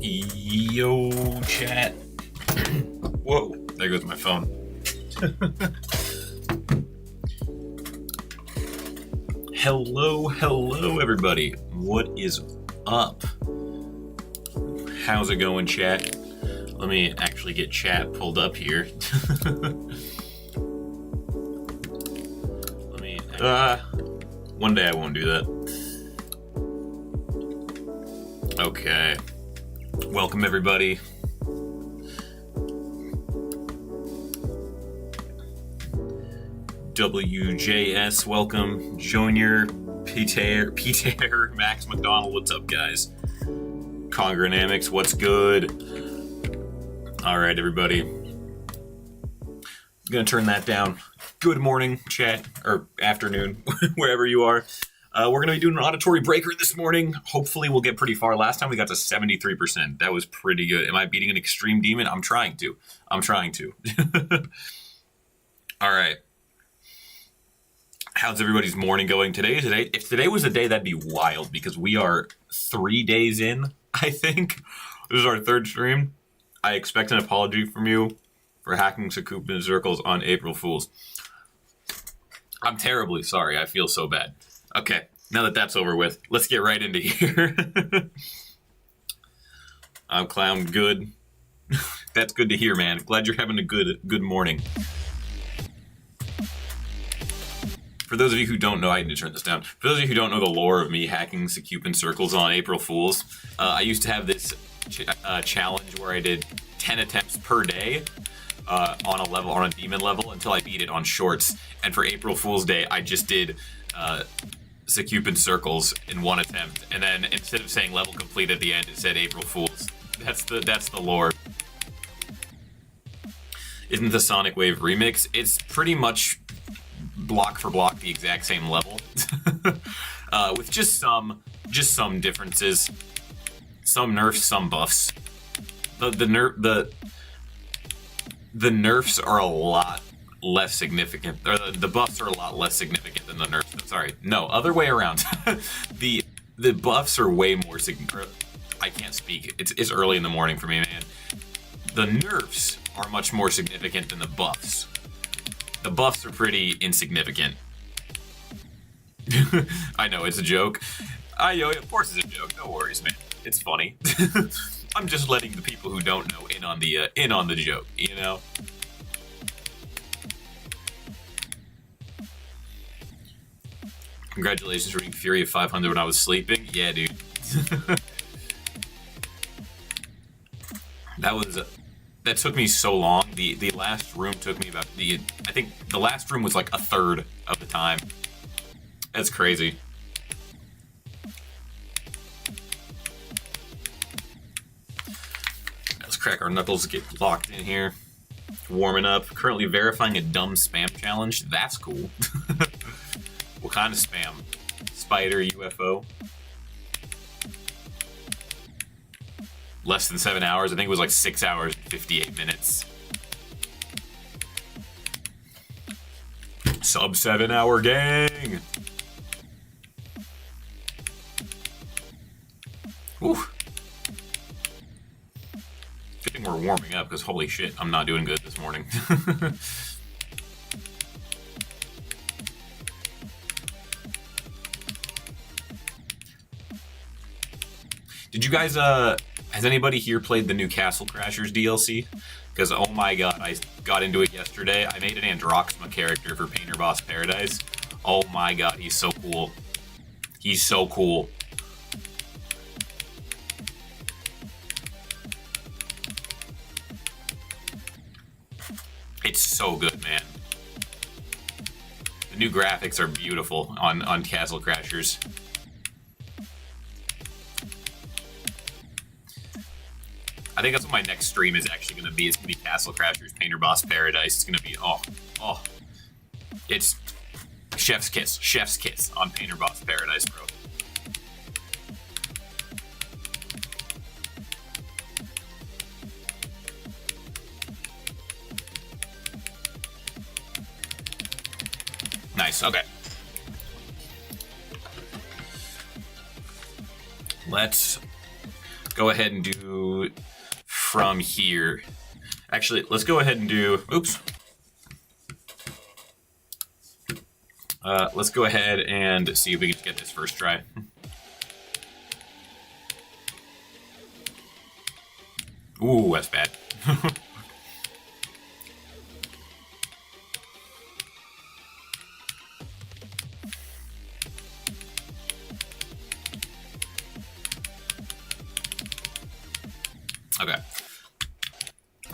Yo, chat. Whoa, there goes my phone. Hello, everybody. What is up? How's it going, chat? Let me actually get chat pulled up here. One day I won't do that. Okay. Welcome, everybody. WJS, welcome. Junior, Peter, Max McDonald, what's up, guys? Congronamics, what's good? All right, everybody. I'm gonna turn that down. Good morning, chat, or afternoon, wherever you are. We're going to be doing an auditory breaker this morning. Hopefully we'll get pretty far. Last time we got to 73%. That was pretty good. Am I beating an extreme demon? I'm trying to. All right. How's everybody's morning going today? If today was a day, that'd be wild because we are 3 days in, I think. This is our third stream. I expect an apology from you for hacking Sakupin circles on April Fools. I'm terribly sorry. I feel so bad. Okay, now that that's over with, let's get right into here. I'm Clown, good. That's good to hear, man. Glad you're having a good morning. For those of you who don't know, I need to turn this down. For those of you who don't know the lore of me hacking Sakupin circles on April Fools, I used to have this challenge where I did 10 attempts per day on a demon level until I beat it on shorts. And for April Fool's Day, I just did Sakupin circles in one attempt, and then instead of saying level complete at the end, it said April Fools. That's the lore. Isn't the Sonic Wave remix? It's pretty much block for block the exact same level, with just some differences, some nerfs, some buffs. The nerfs are a lot less significant, or the buffs are a lot less significant than the nerfs. Sorry, no, other way around. the buffs are way more significant. I can't speak. It's early in the morning for me, man. The nerfs are much more significant than the buffs. The buffs are pretty insignificant. I know it's a joke. Of course it's a joke. No worries, man. It's funny. I'm just letting the people who don't know in on the joke, you know. Congratulations for reading Fury of 500 when I was sleeping. Yeah, dude. That took me so long. The last room took me I think the last room was like a third of the time. That's crazy. Let's crack our knuckles, get locked in here. Warming up. Currently verifying a dumb spam challenge. That's cool. What kind of spam? Spider, UFO? Less than 7 hours. I think it was like 6 hours and 58 minutes. Sub 7 hour gang! Whew. Good thing we're warming up, because holy shit, I'm not doing good this morning. Did you guys, has anybody here played the new Castle Crashers DLC? Because, oh my god, I got into it yesterday. I made an Androxma character for Painter Boss Paradise. Oh my god, he's so cool. He's so cool. It's so good, man. The new graphics are beautiful on Castle Crashers. I think that's what my next stream is actually going to be. It's going to be Castle Crashers, Painter Boss Paradise. It's going to be, oh. It's chef's kiss on Painter Boss Paradise, bro. Nice, okay. Let's go ahead and do from here. Actually, let's go ahead and do, oops. Let's go ahead and see if we can get this first try. Ooh, that's bad. Okay.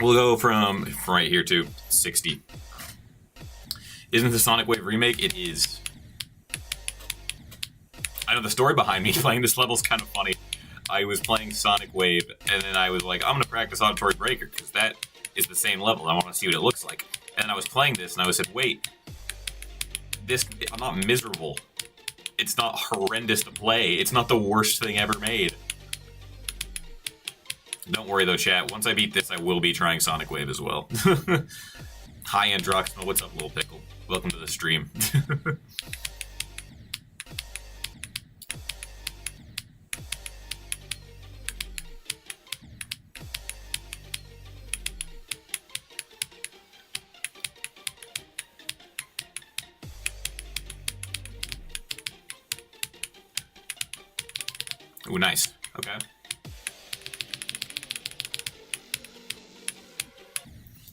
We'll go from right here to 60. Isn't the Sonic Wave remake? It is. I know the story behind me playing this level is kind of funny. I was playing Sonic Wave, and then I was like, I'm going to practice Auditory Breaker, because that is the same level. I want to see what it looks like. And I was playing this, and I said, wait, I'm not miserable. It's not horrendous to play. It's not the worst thing ever made. Don't worry though, chat. Once I beat this, I will be trying Sonic Wave as well. Hi, Androxma. What's up, Little Pickle? Welcome to the stream. Ooh, nice. Okay.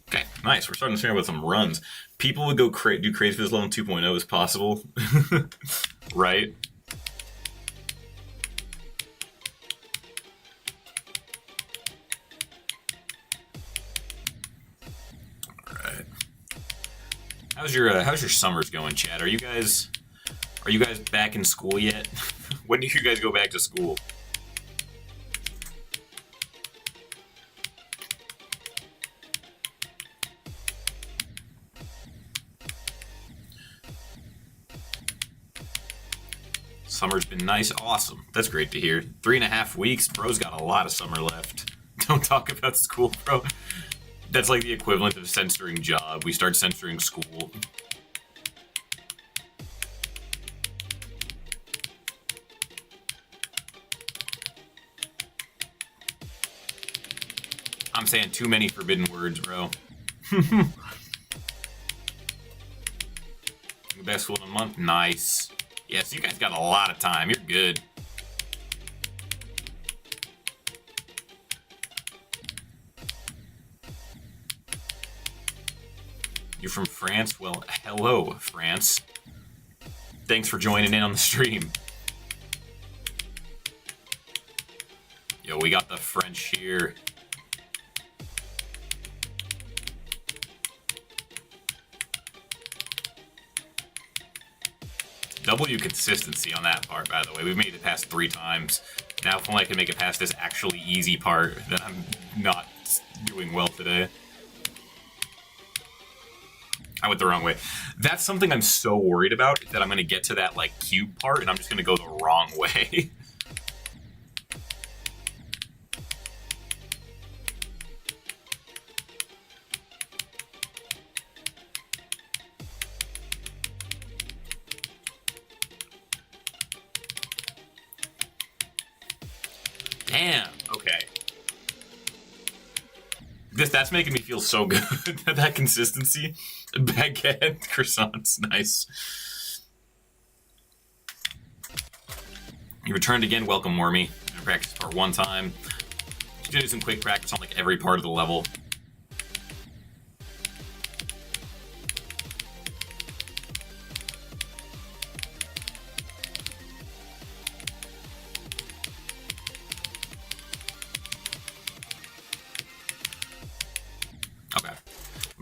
Okay, nice. We're starting to share with some runs. People would go do crazy for this level in 2.0 as possible. Right? Alright. How's your summers going, Chad? Are you guys back in school yet? When do you guys go back to school? Summer's been nice. Awesome. That's great to hear. 3.5 weeks. Bro's got a lot of summer left. Don't talk about school, bro. That's like the equivalent of censoring job. We start censoring school. I'm saying too many forbidden words, bro. Best one a month. Nice. Yes, you guys got a lot of time. You're good. You're from France? Well, hello, France. Thanks for joining in on the stream. Yo, we got the French here. W consistency on that part, by the way. We've made it past 3 times. Now if only I can make it past this actually easy part, then I'm not doing well today. I went the wrong way. That's something I'm so worried about, that I'm going to get to that, like, cube part, and I'm just going to go the wrong way. Damn, okay. That's making me feel so good. That consistency. Baguette, croissants, nice. You returned again, welcome Wormy. I'm gonna practice part 1 time. Just gonna do some quick practice on like every part of the level.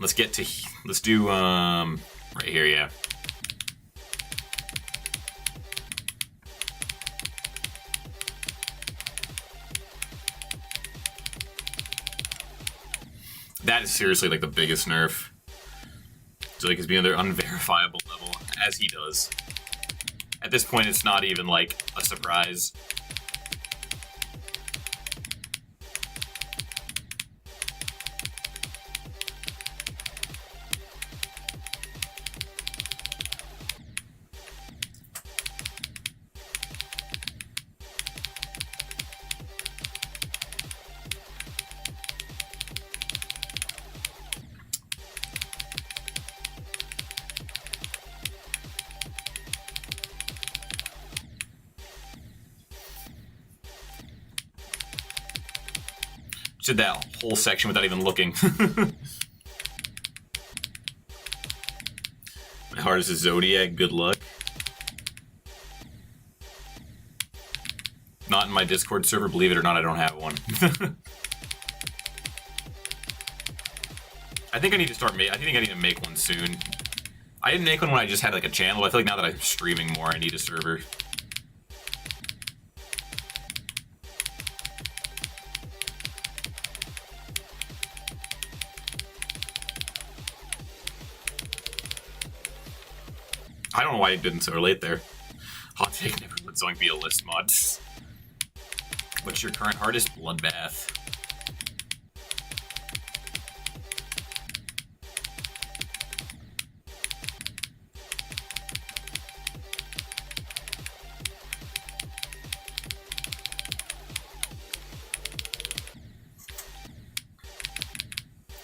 Okay, let's do right here, yeah. That is seriously like the biggest nerf. So like, he's being another unverifiable level, as he does. At this point, it's not even like a surprise. Did that whole section without even looking. My heart is a zodiac. Good luck. Not in my Discord server. Believe it or not, I don't have one. I think I need to start. I think I need to make one soon. I didn't make one when I just had like a channel. I feel like now that I'm streaming more, I need a server. I don't know why it didn't so late there. Hot take, never let Zoink be a list mod. What's your current hardest? Bloodbath.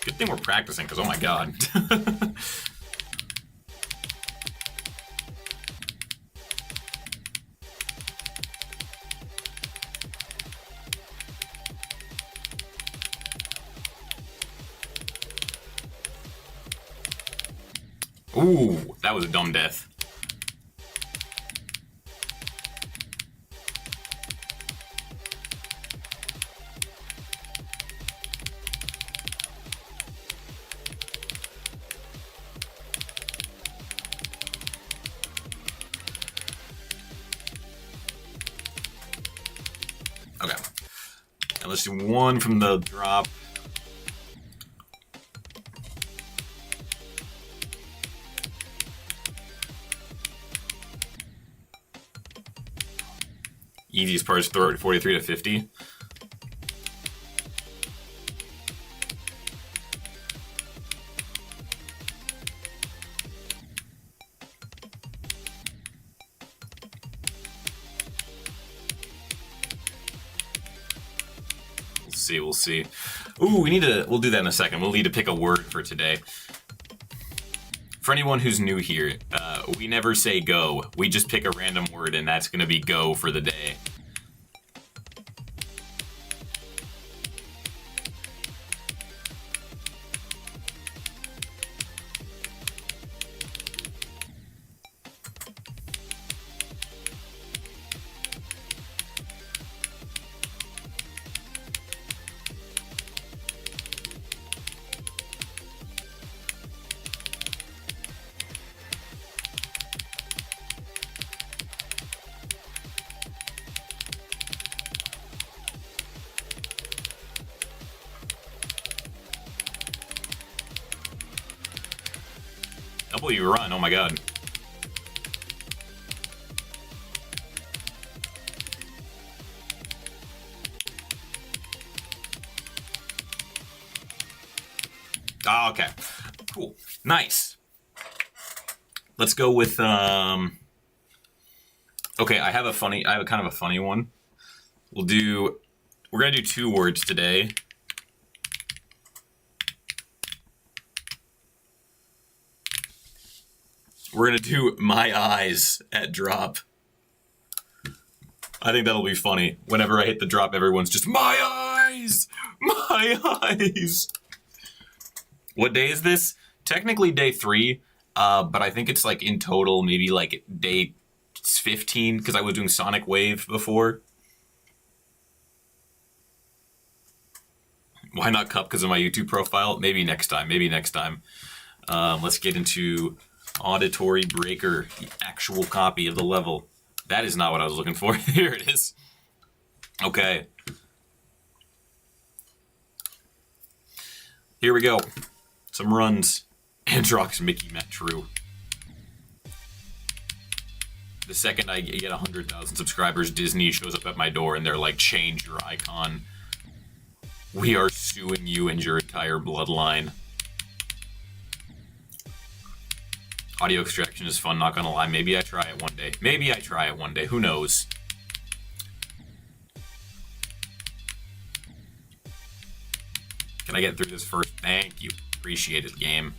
Good thing we're practicing, because oh my god. Ooh, that was a dumb death. Okay. Now let's do one from the drop. Easiest part is 43 to 50. We'll see. Ooh, we'll do that in a second. We'll need to pick a word for today. For anyone who's new here, we never say go. We just pick a random word, and that's going to be go for the day. W run, oh my god. Oh, okay. Cool. Nice. Let's go with okay, I have a kind of a funny one. We're gonna do 2 words today. We're gonna do my eyes at drop. I think that'll be funny. Whenever I hit the drop, everyone's just, my eyes! My eyes! What day is this? Technically day 3, but I think it's like in total maybe like day 15, because I was doing Sonic Wave before. Why not Cup? Because of my YouTube profile? Maybe next time, let's get into Auditory Breaker, the actual copy of the level. That is not what I was looking for. Here it is. Okay. Here we go. Some runs. Androx, Mickey, Matt, True. The second I get 100,000 subscribers, Disney shows up at my door and they're like, change your icon. We are suing you and your entire bloodline. Audio extraction is fun, not gonna lie. Maybe I try it one day. Who knows? Can I get through this first? Thank you. Appreciate it, game.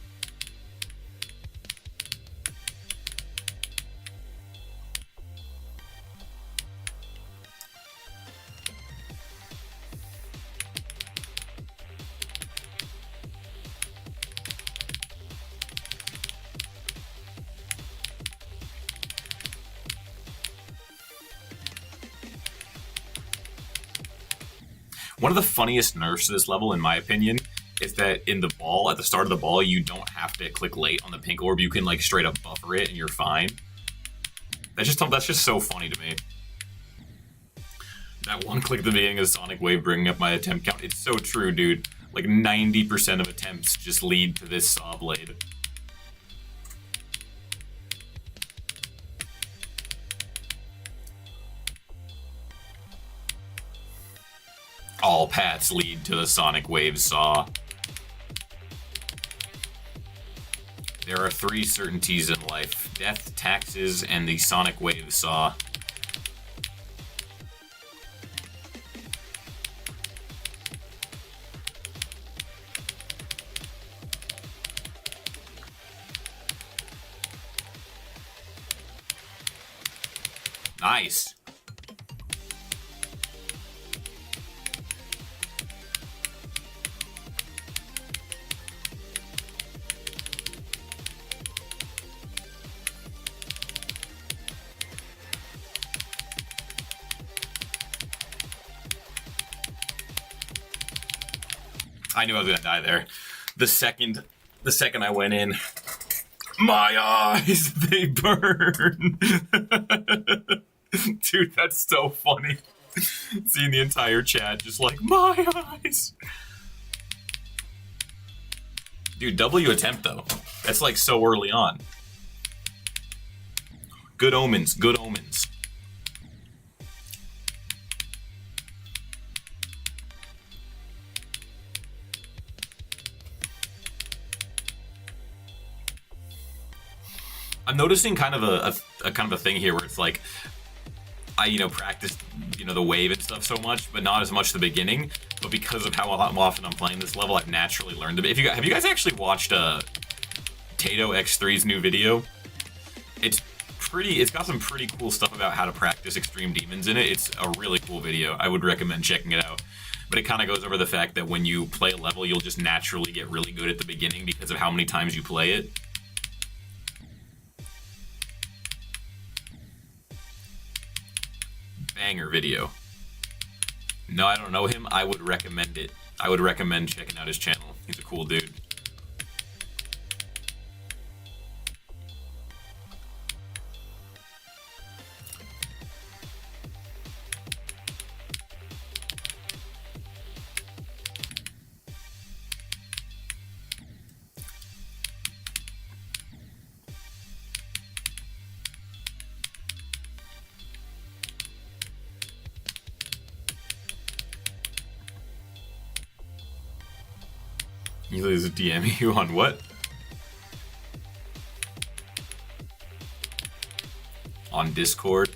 One of the funniest nerfs to this level, in my opinion, is that in the ball, at the start of the ball, you don't have to click late on the pink orb. You can like straight up buffer it and you're fine. That's just so funny to me. That one click at the beginning of the Sonic Wave bringing up my attempt count. It's so true, dude. Like 90% of attempts just lead to this saw blade. All paths lead to the Sonic Wave saw. There are 3 certainties in life: death, taxes, and the Sonic Wave saw. Nice. I knew I was gonna die there. The second I went in, my eyes, they burn. Dude, that's so funny. Seeing the entire chat just like, my eyes. Dude, W attempt though. That's like so early on. Good omens, good omens. I'm noticing kind of a thing here where it's like I practiced the wave and stuff so much, but not as much at the beginning. But because of how often I'm playing this level, I've naturally learned a bit. Have you guys actually watched Tato X3's new video? It's got some pretty cool stuff about how to practice extreme demons in it. It's a really cool video. I would recommend checking it out. But it kind of goes over the fact that when you play a level, you'll just naturally get really good at the beginning because of how many times you play it. Banger video. No, I don't know him. I would recommend it. I would recommend checking out his channel. He's a cool dude. He is DMing you on what? On Discord?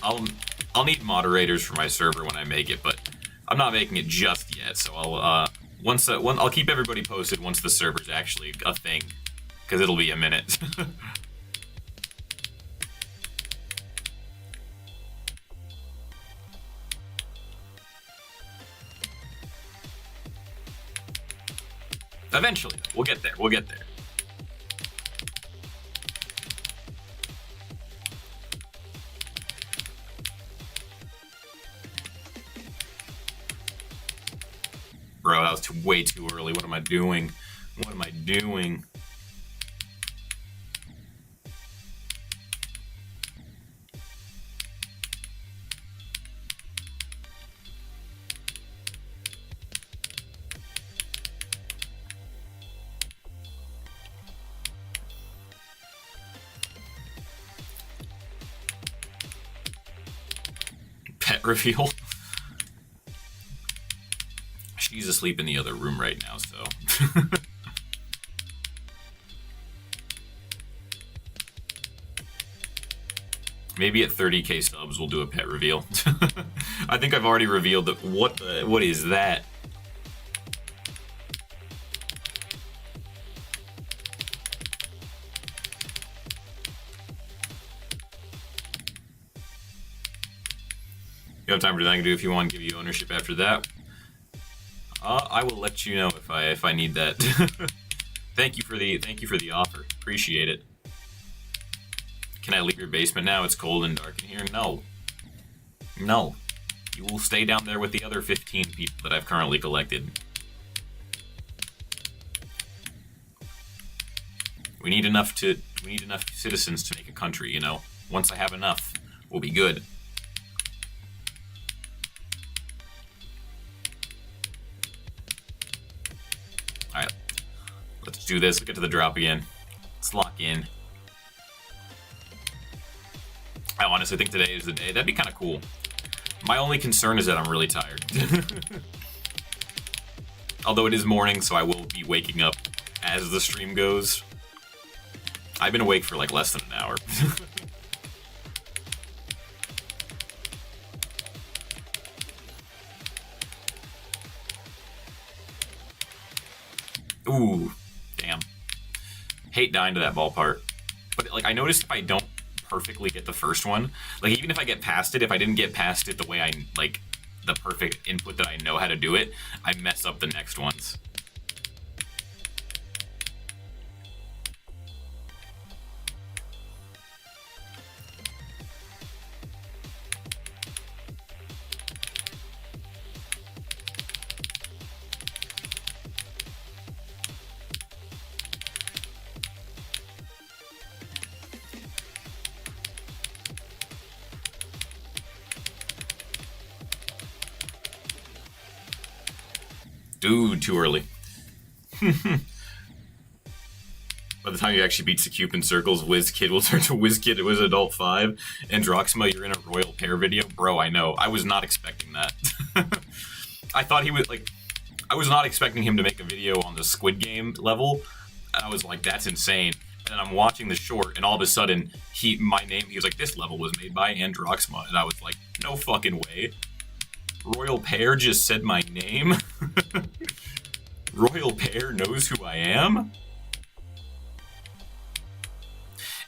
I'll need moderators for my server when I make it, but I'm not making it just yet. So I'll keep everybody posted once the server's actually a thing, because it'll be a minute. Eventually, we'll get there. We'll get there. Bro, that was way too early. What am I doing? What am I doing? Pet reveal. She's asleep in the other room right now, so. Maybe at 30k subs we'll do a pet reveal. I think I've already revealed that. What is that? You have time for that? I can do if you want. Give you ownership after that. I will let you know if I need that. Thank you for the offer. Appreciate it. Can I leave your basement now? It's cold and dark in here. No. No. You will stay down there with the other 15 people that I've currently collected. We need enough citizens to make a country, you know? Once I have enough, we'll be good. Alright. Let's do this. Let's get to the drop again. Let's lock in. I honestly think today is the day. That'd be kind of cool. My only concern is that I'm really tired. Although it is morning, so I will be waking up as the stream goes. I've been awake for like less than an hour. Ooh, damn. Hate dying to that ball part. But like, I noticed if I don't perfectly get the first one, like even if I get past it, if I didn't get past it the way I, like, the perfect input that I know how to do it, I mess up the next ones. Dude, too early. By the time you actually beat Secupin Circles, WizKid will turn to WizKid. It was Adult 5. And Droxma, you're in a Royal Pair video. Bro, I know. I was not expecting that. I thought he was, like... I was not expecting him to make a video on the Squid Game level. And I was like, that's insane. And then I'm watching the short, and all of a sudden, he was like, this level was made by Androxma. And I was like, no fucking way. Royal Pair just said my name? Royal Pair knows who I am?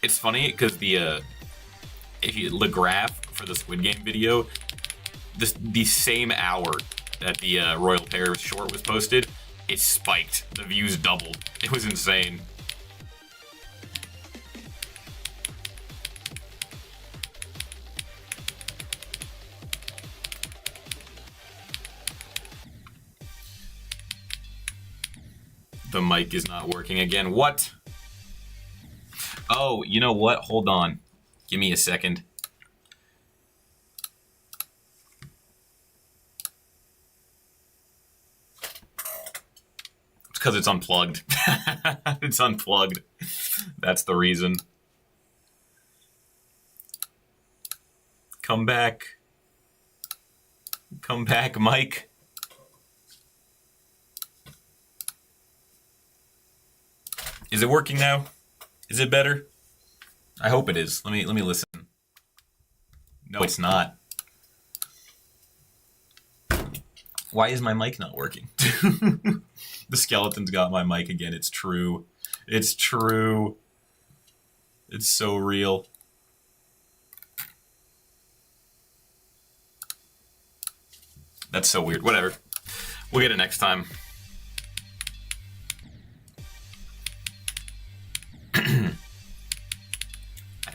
It's funny, because the graph for the Squid Game video, the same hour that the Royal Pair short was posted, it spiked. The views doubled. It was insane. The mic is not working again. What? Oh, you know what? Hold on. Give me a second. It's because it's unplugged. It's unplugged. That's the reason. Come back. Come back, Mike. Is it working now? Is it better? I hope it is. Let me listen. No, it's not. Why is my mic not working? The skeleton's got my mic again. It's true. It's true. It's so real. That's so weird. Whatever. We'll get it next time.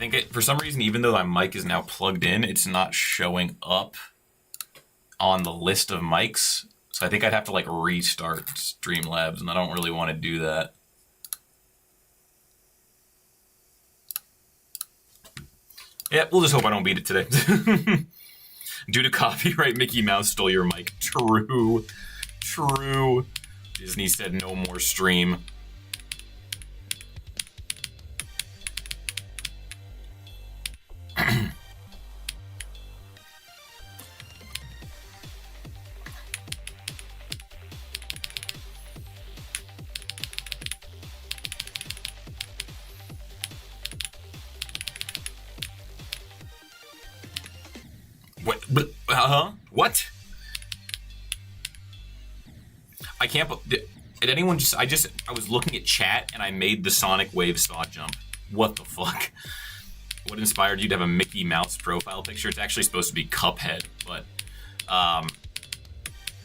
I think for some reason, even though my mic is now plugged in, it's not showing up on the list of mics. So I think I'd have to like restart Streamlabs, and I don't really want to do that. Yeah, we'll just hope I don't beat it today. Due to copyright, Mickey Mouse stole your mic. True. True. Disney said no more stream. What? I can't. Did anyone just? I was looking at chat and I made the Sonic Wave saw jump. What the fuck? What inspired you to have a Mickey Mouse profile picture? It's actually supposed to be Cuphead, but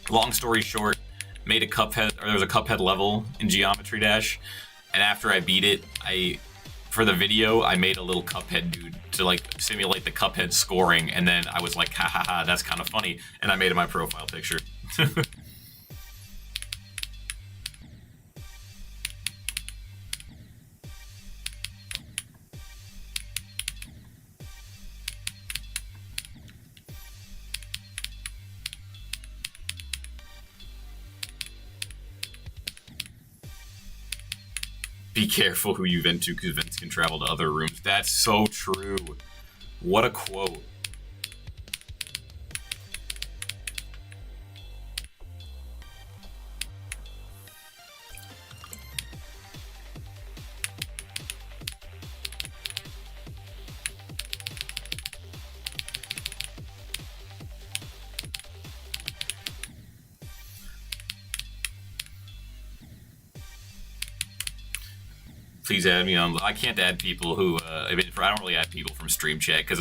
long story short, made a Cuphead, or there was a Cuphead level in Geometry Dash, and after I beat it, for the video, I made a little Cuphead dude to like simulate the Cuphead scoring, and then I was like, ha ha ha, that's kind of funny, and I made it my profile picture. Be careful who you vent to, because vents can travel to other rooms. That's so true. What a quote. Please add me on. I can't add people who. I don't really add people from Stream Chat because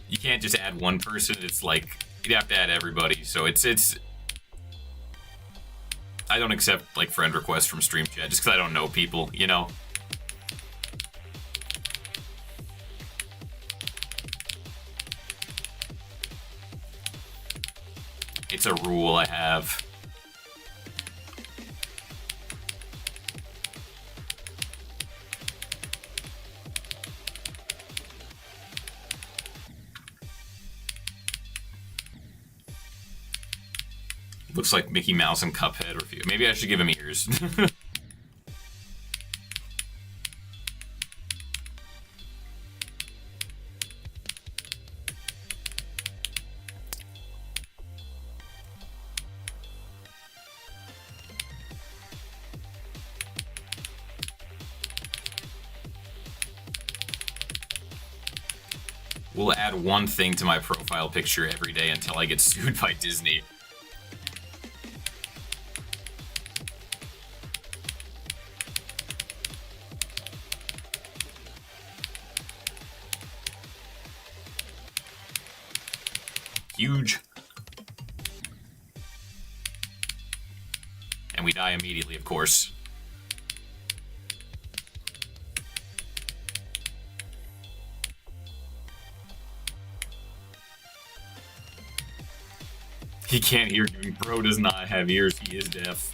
you can't just add one person. It's like you'd have to add everybody. So it's. I don't accept like friend requests from Stream Chat just because I don't know people. You know. It's a rule I have. Looks like Mickey Mouse and Cuphead. Or maybe I should give him ears. We'll add one thing to my profile picture every day until I get sued by Disney. Huge. And we die immediately, of course. He can't hear you. Bro does not have ears. He is deaf.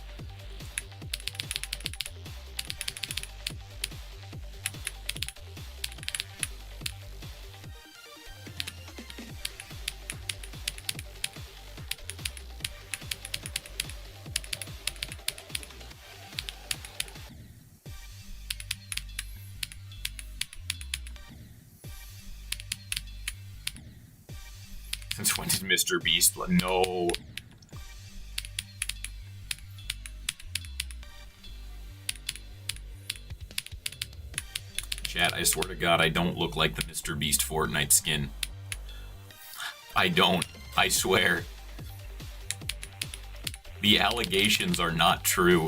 Since when did Mr. Beast? No. Chat, I swear to God, I don't look like the Mr. Beast Fortnite skin. I don't. I swear. The allegations are not true.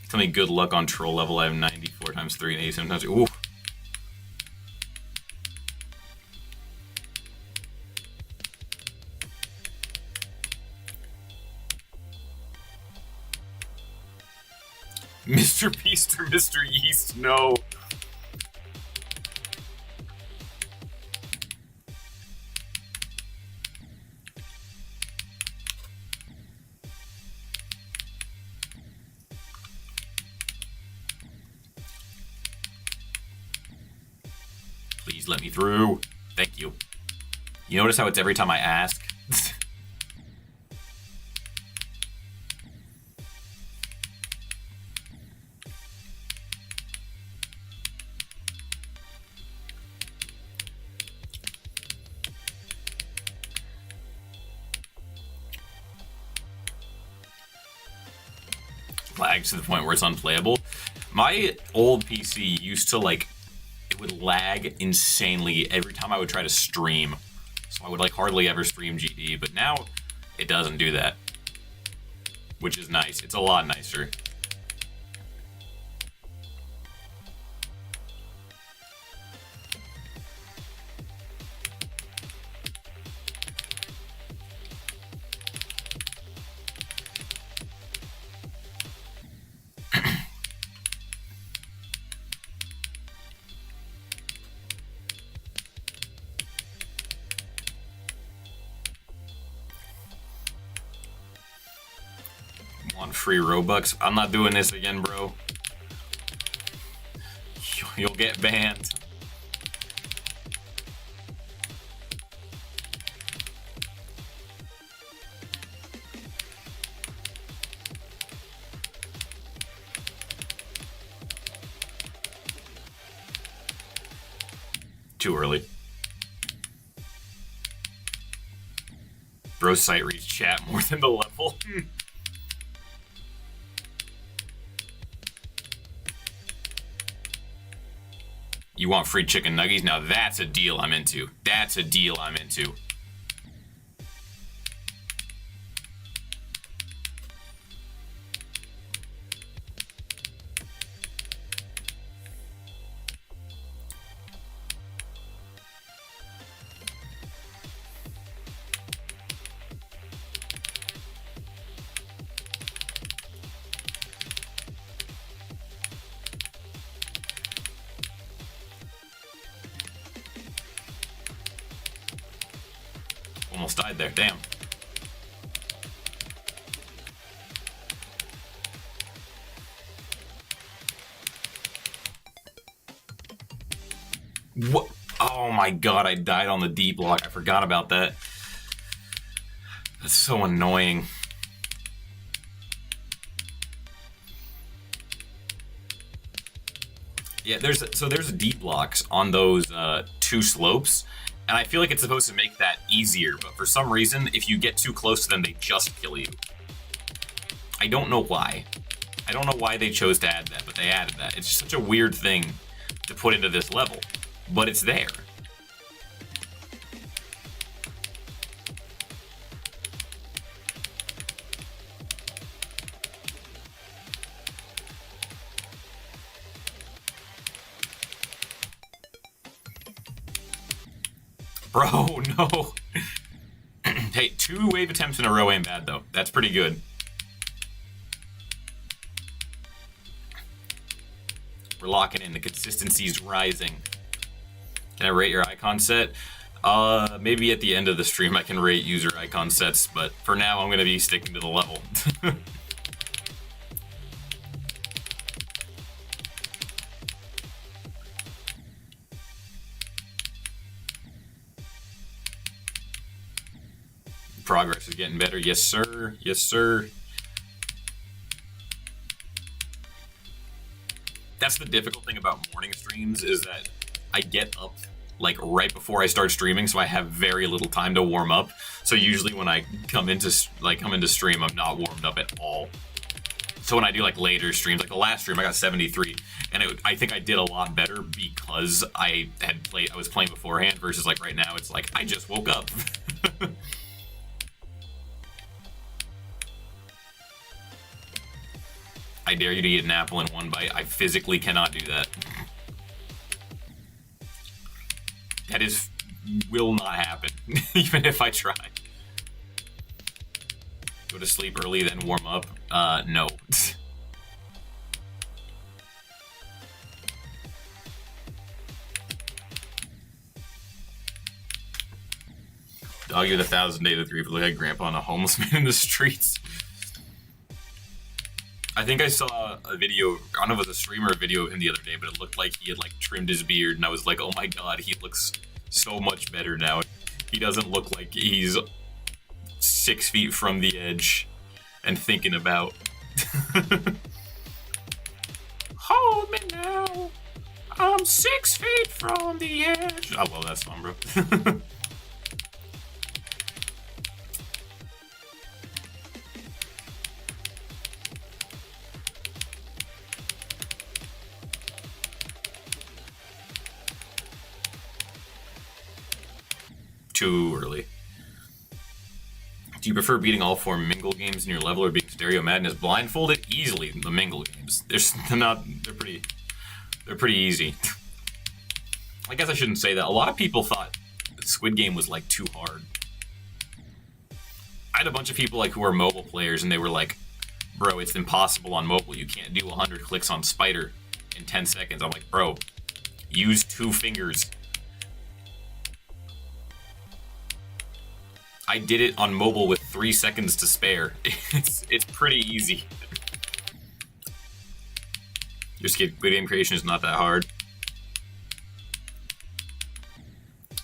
Tell me good luck on troll level. I have 94 times 3 and 80 sometimes. Ooh. Mr. Beast or Mr. Yeast? No. Please let me through. Thank you. You notice how it's every time I ask? Lags to the point where it's unplayable. My old PC used to like, it would lag insanely every time I would try to stream. So I would like hardly ever stream GD, but now it doesn't do that. which is nice. It's a lot nicer. Want free Robux? I'm not doing this again, bro. You'll get banned. Too early. Bro's sight reads chat more than the level. You want free chicken nuggies? Now that's a deal I'm into. That's a deal I'm into. Almost died there, damn. What? Oh my god, I died on the D block. I forgot about that. That's so annoying. Yeah, there's D blocks on those two slopes, and I feel like it's supposed to make that easier, but for some reason, if you get too close to them, they just kill you. I don't know why. I don't know why they chose to add that, but they added that. It's just such a weird thing to put into this level, but it's there. Bro, no. Hey, 2 wave attempts in a row ain't bad, though. That's pretty good. We're locking in. The consistency's rising. Can I rate your icon set? Maybe at the end of the stream I can rate user icon sets, but for now I'm going to be sticking to the level. Progress is getting better. Yes, sir. Yes, sir. That's the difficult thing about morning streams, is that I get up like right before I start streaming, so I have very little time to warm up. So usually when I come into stream, I'm not warmed up at all. So when I do like later streams, like the last stream, I got 73, and I think I did a lot better because I was playing beforehand, versus like right now, it's like I just woke up. I dare you to eat an apple in one bite. I physically cannot do that. That will not happen, even if I try. Go to sleep early, then warm up? No. Dog you 1,000 day to 3 for like grandpa and a homeless man in the streets. I think I saw a video, I don't know if it was a streamer video of him the other day, but it looked like he had like trimmed his beard, and I was like, oh my god, he looks so much better now. He doesn't look like he's 6 feet from the edge and thinking about hold me now, I'm 6 feet from the edge. Oh well, that's fun, bro. Too early. Do you prefer beating all 4 Mingle games in your level or being Stereo Madness blindfolded? Easily, the Mingle games. They're pretty easy. I guess I shouldn't say that. A lot of people thought Squid Game was like too hard. I had a bunch of people like who are mobile players and they were like, bro, it's impossible on mobile. You can't do 100 clicks on Spider in 10 seconds. I'm like, bro, use 2 fingers. I did it on mobile with 3 seconds to spare. It's pretty easy. Your Squid Game creation is not that hard.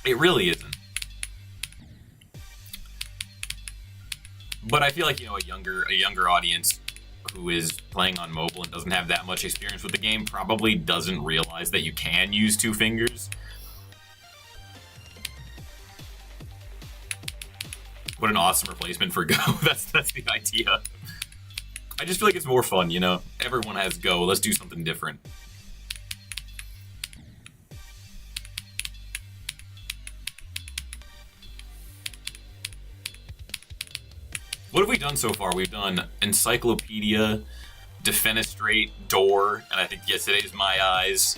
It really isn't. But I feel like, you know, a younger audience who is playing on mobile and doesn't have that much experience with the game probably doesn't realize that you can use 2 fingers. What an awesome replacement for Go. That's the idea. I just feel like it's more fun, you know? Everyone has Go. Let's do something different. What have we done so far? We've done Encyclopedia, Defenestrate, Door, and I think yesterday's My Eyes.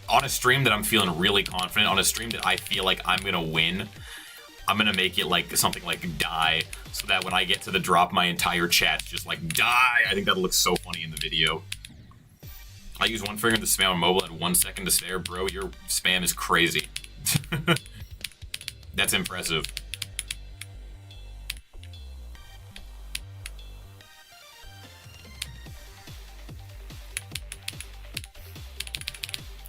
On a stream that I'm feeling really confident, on a stream that I feel like I'm gonna win, I'm gonna make it like something like die, so that when I get to the drop, my entire chat's just like die. I think that'll look so funny in the video. I use 1 finger to spam on mobile at 1 second to spare. Bro, your spam is crazy. That's impressive.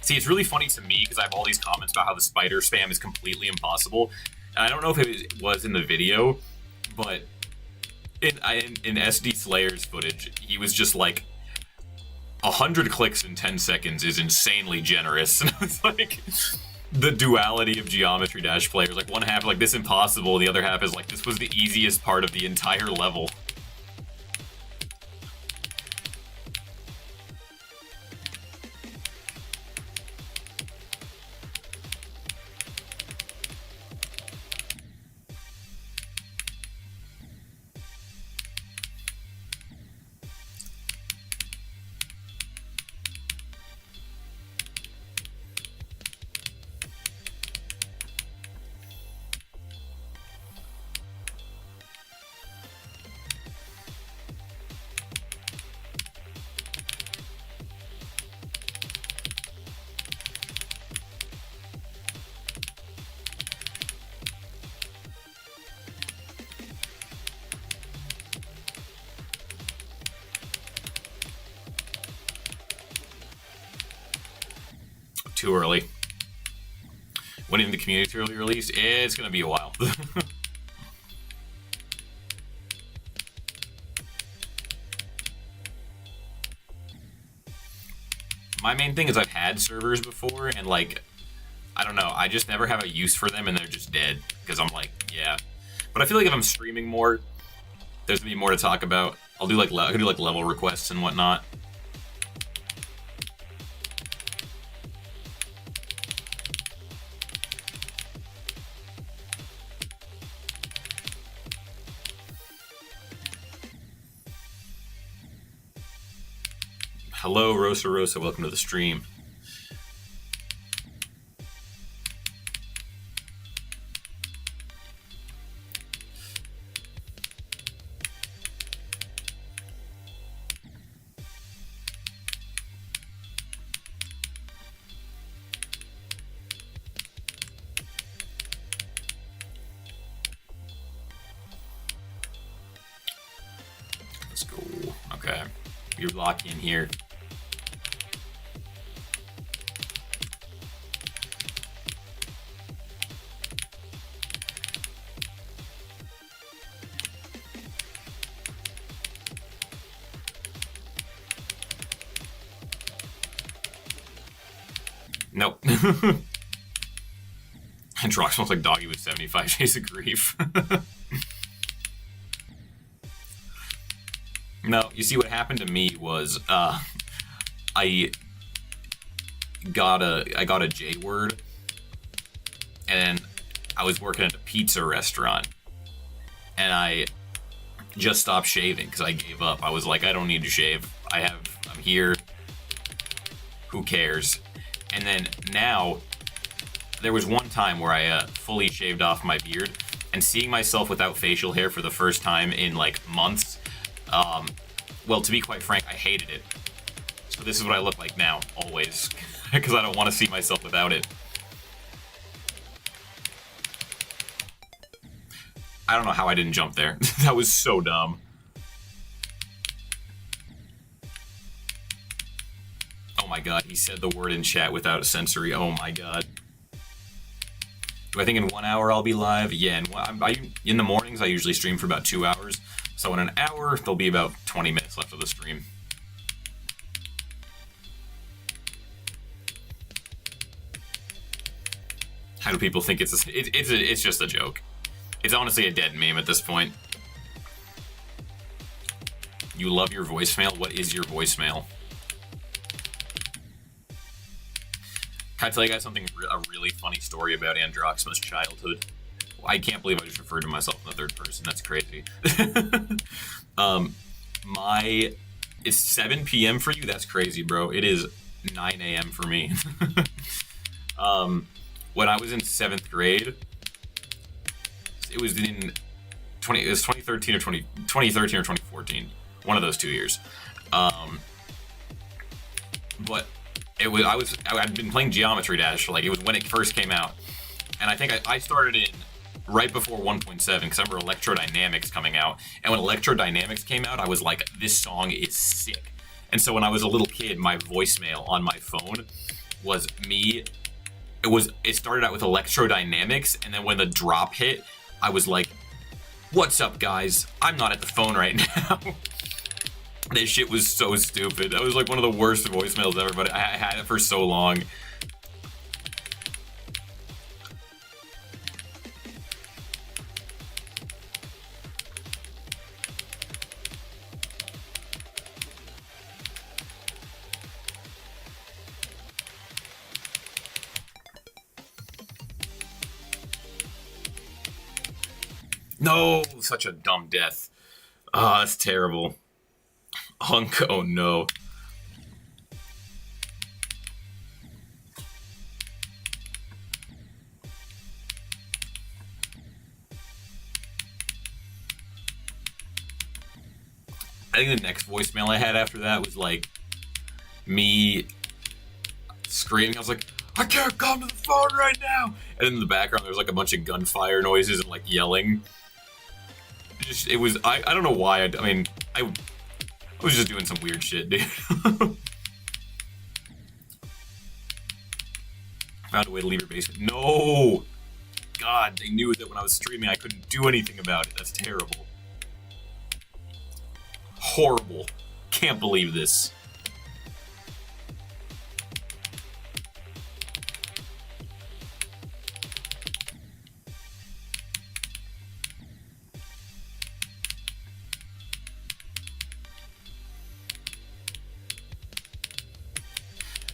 See, it's really funny to me because I have all these comments about how the spider spam is completely impossible. And I don't know if it was in the video, but in SD Slayer's footage, he was just like, 100 clicks in 10 seconds is insanely generous. And it's like the duality of Geometry Dash players. Like, one half like, this impossible, the other half is like, this was the easiest part of the entire level. Too early. When in the community early release, it's gonna be a while. My main thing is I've had servers before, and like, I don't know, I just never have a use for them, and they're just dead. Because I'm like, yeah. But I feel like if I'm streaming more, there's gonna be more to talk about. I can do like level requests and whatnot. Hello, Rosa Rosa, welcome to the stream. Let's go. Okay, you're locking in here. Nope. And Drox smells like doggy with 75 days of grief. No, you see what happened to me was, I I got a J word, and I was working at a pizza restaurant, and I just stopped shaving because I gave up. I was like, I don't need to shave. I'm here. Who cares? And then now, there was one time where I fully shaved off my beard, and seeing myself without facial hair for the first time in like months, well, to be quite frank, I hated it. So this is what I look like now, always, because I don't want to see myself without it. I don't know how I didn't jump there. That was so dumb. Oh my god, he said the word in chat without sensory. Oh my god. Do I think in 1 hour I'll be live? Yeah, in the mornings I usually stream for about 2 hours. So in an hour, there'll be about 20 minutes left of the stream. How do people think it's just a joke? It's honestly a dead meme at this point. You love your voicemail? What is your voicemail? Can I tell you guys something, a really funny story about Androxma's childhood? I can't believe I just referred to myself in the third person. That's crazy. It's 7 p.m. for you? That's crazy, bro. It is 9 a.m. for me. When I was in 7th grade, it was 2013 or 2014. One of those 2 years. But I'd been playing Geometry Dash for it was when it first came out. And I think I started in right before 1.7 because I remember Electrodynamics coming out. And when Electrodynamics came out, I was like, this song is sick. And so when I was a little kid, my voicemail on my phone was me. It started out with Electrodynamics, and then when the drop hit, I was like, what's up, guys? I'm not at the phone right now. This shit was so stupid. That was like one of the worst voicemails ever, but I had it for so long. No, such a dumb death. Ah, that's terrible. Hunk, oh no. I think the next voicemail I had after that was like me screaming. I was like, I can't come to the phone right now. And in the background, there was like a bunch of gunfire noises and like yelling. I don't know why. I was just doing some weird shit, dude. Found a way to leave your basement. No! God, they knew that when I was streaming, I couldn't do anything about it. That's terrible. Horrible. Can't believe this.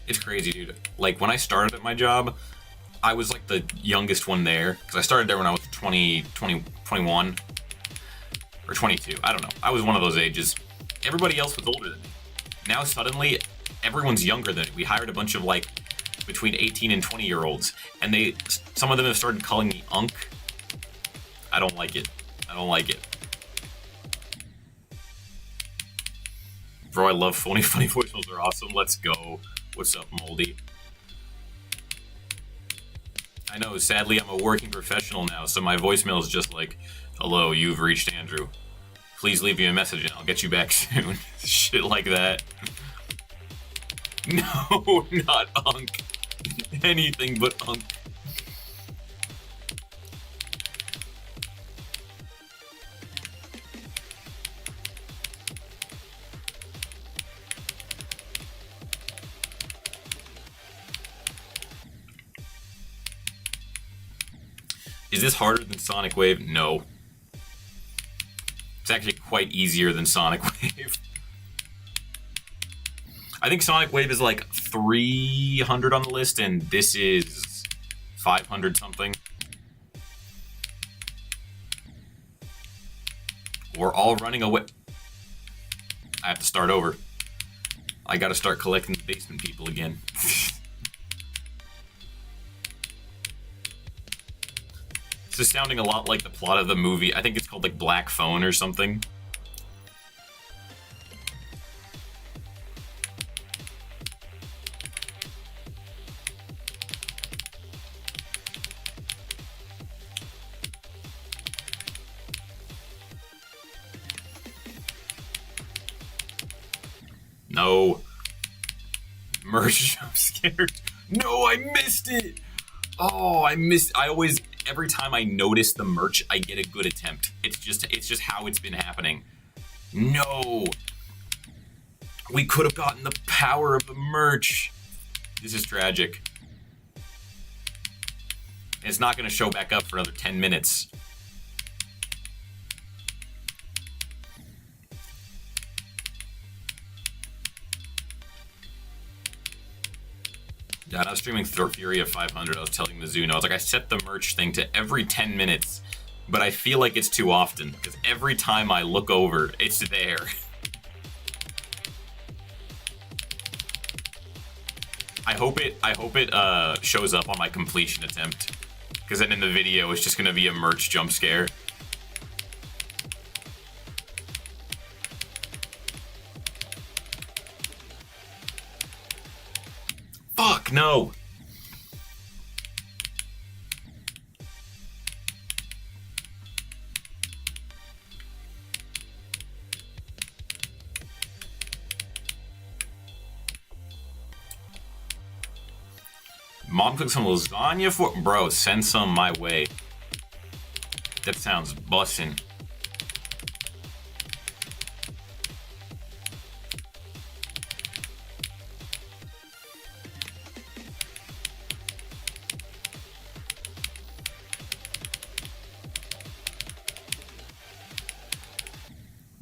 It's crazy, dude. Like, when I started at my job, I was like the youngest one there, because I started there when I was 21, or 22. I don't know. I was one of those ages. Everybody else was older than me. Now, suddenly, everyone's younger than me. We hired a bunch of, like, between 18 and 20-year-olds, and some of them have started calling me Unk. I don't like it. I don't like it. Bro, I love funny voicemails. They're awesome. Let's go. What's up, Moldy? I know, sadly, I'm a working professional now, so my voicemail is just like, hello, you've reached Andrew. Please leave me a message and I'll get you back soon. Shit like that. No, not Unk. Anything but Unk. Is this harder than Sonic Wave? No. It's actually quite easier than Sonic Wave. I think Sonic Wave is like 300 on the list, and this is 500 something. We're all running away. I have to start over. I gotta start collecting the basement people again. This is sounding a lot like the plot of the movie. I think it's called like Black Phone or something. No. Merge jump scared. No, I missed it. Oh, I always, every time I notice the merch, I get a good attempt. It's just how it's been happening. No. We could have gotten the power of the merch. This is tragic. It's not going to show back up for another 10 minutes. Yeah, I was streaming Fury of 500. I was telling Mizuno, I was like, I set the merch thing to every 10 minutes, but I feel like it's too often, because every time I look over, it's there. I hope it shows up on my completion attempt, because then in the video, it's just going to be a merch jump scare. Fuck, no! Mom cooked some lasagna for... Bro, send some my way. That sounds bussin'.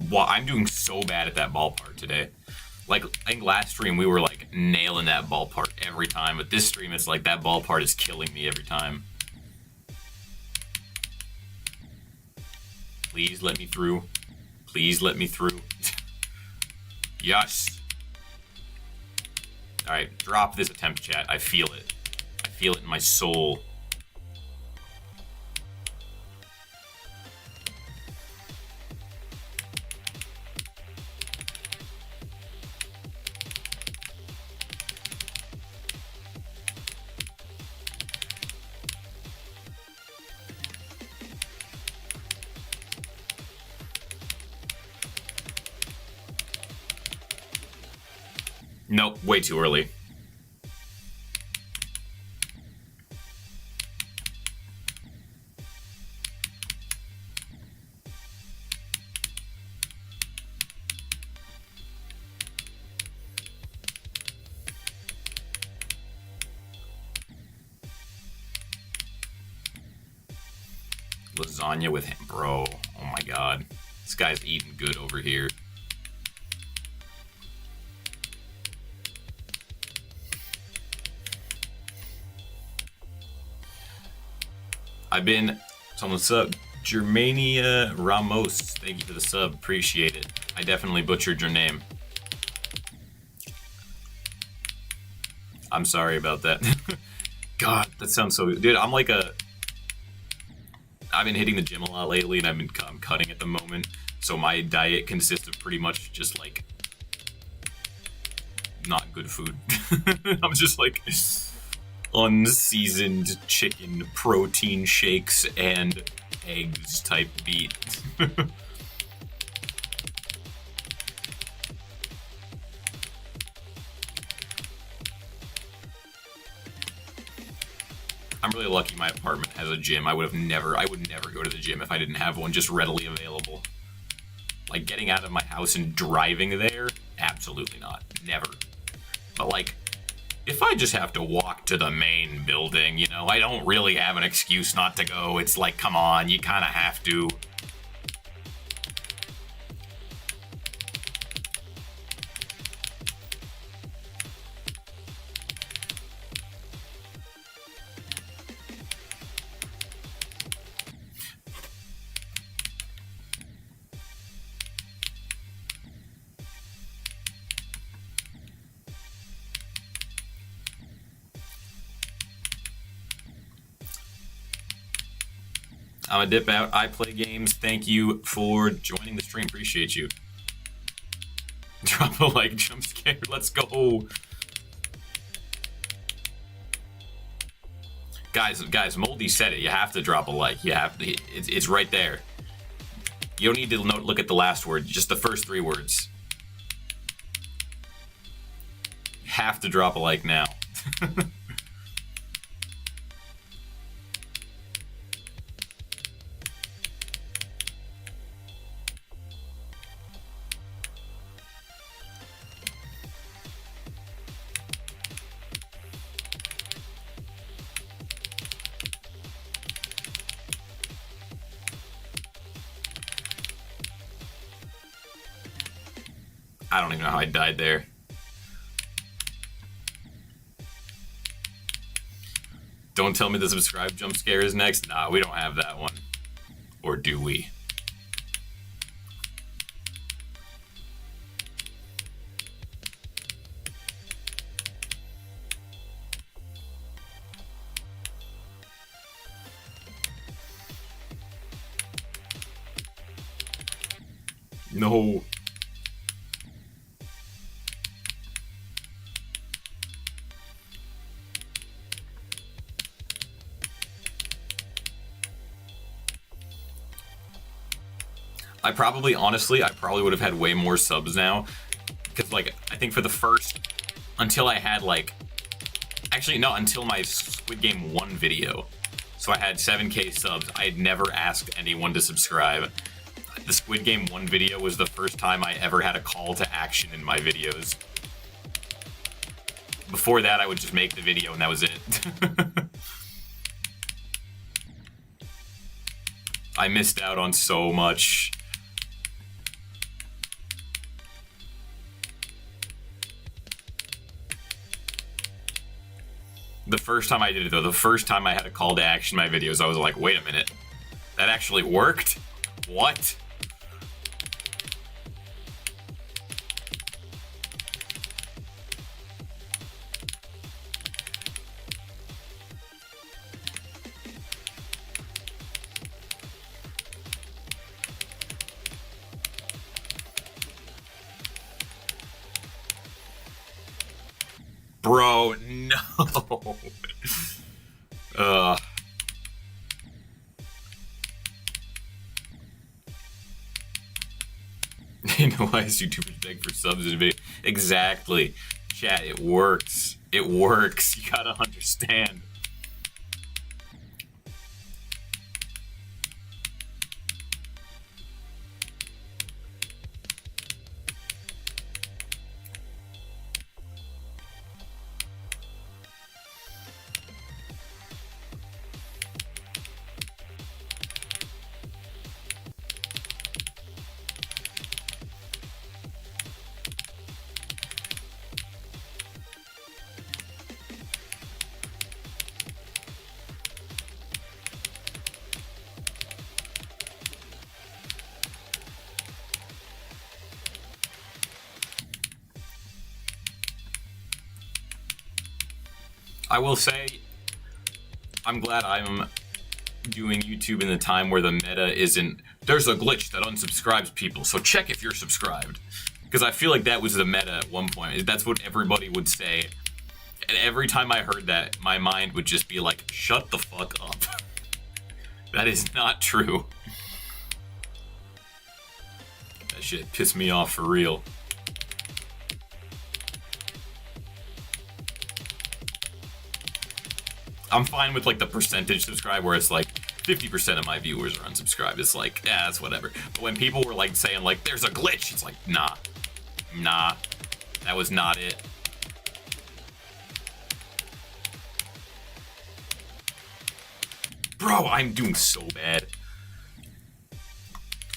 Wow, I'm doing so bad at that ballpark today. Like, I think last stream we were like nailing that ballpark every time, but this stream it's like that ballpark is killing me every time. Please let me through. Please let me through. Yes. Alright, drop this attempt, chat. I feel it. I feel it in my soul. Nope, way too early. Lasagna with him, bro. Oh my god. This guy's eating good over here. Someone sub. Germania Ramos. Thank you for the sub. Appreciate it. I definitely butchered your name. I'm sorry about that. God, that sounds so good. Dude, I've been hitting the gym a lot lately, and I'm cutting at the moment. So my diet consists of pretty much just like not good food. I'm just like unseasoned chicken protein shakes and eggs type beat. I'm really lucky my apartment has a gym. I would never go to the gym if I didn't have one just readily available. Like, getting out of my house and driving there? Absolutely not. Never. But like, if I just have to walk to the main building, you know, I don't really have an excuse not to go. It's like, come on, you kind of have to. I'm gonna dip out. I play games. Thank you for joining the stream. Appreciate you. Drop a like, jump scare. Let's go. Guys, Moldy said it. You have to drop a like. You have to. It's right there. You don't need to look at the last word. Just the first 3 words. You have to drop a like now. I don't even know how I died there. Don't tell me the subscribe jump scare is next. Nah, we don't have that one. Or do we? No. Honestly, I probably would have had way more subs now. Because, like, I think for the first, until I had, like, actually, no, until my Squid Game 1 video. So I had 7K subs. I had never asked anyone to subscribe. The Squid Game 1 video was the first time I ever had a call to action in my videos. Before that, I would just make the video and that was it. I missed out on so much. The first time I did it, though, the first time I had a call to action in my videos, I was like, wait a minute. That actually worked? What? Bro, no. You know why YouTubers beg for subs in video? Exactly. Chat, it works. It works. You gotta understand. I will say, I'm glad I'm doing YouTube in the time where the meta isn't, there's a glitch that unsubscribes people, so check if you're subscribed. Because I feel like that was the meta at one point. That's what everybody would say. And every time I heard that, my mind would just be like, shut the fuck up. That is not true. That shit pissed me off for real. I'm fine with like the percentage subscribe where it's like 50% of my viewers are unsubscribed. It's like, yeah, it's whatever. But when people were like saying like, there's a glitch, it's like, nah, that was not it. Bro, I'm doing so bad.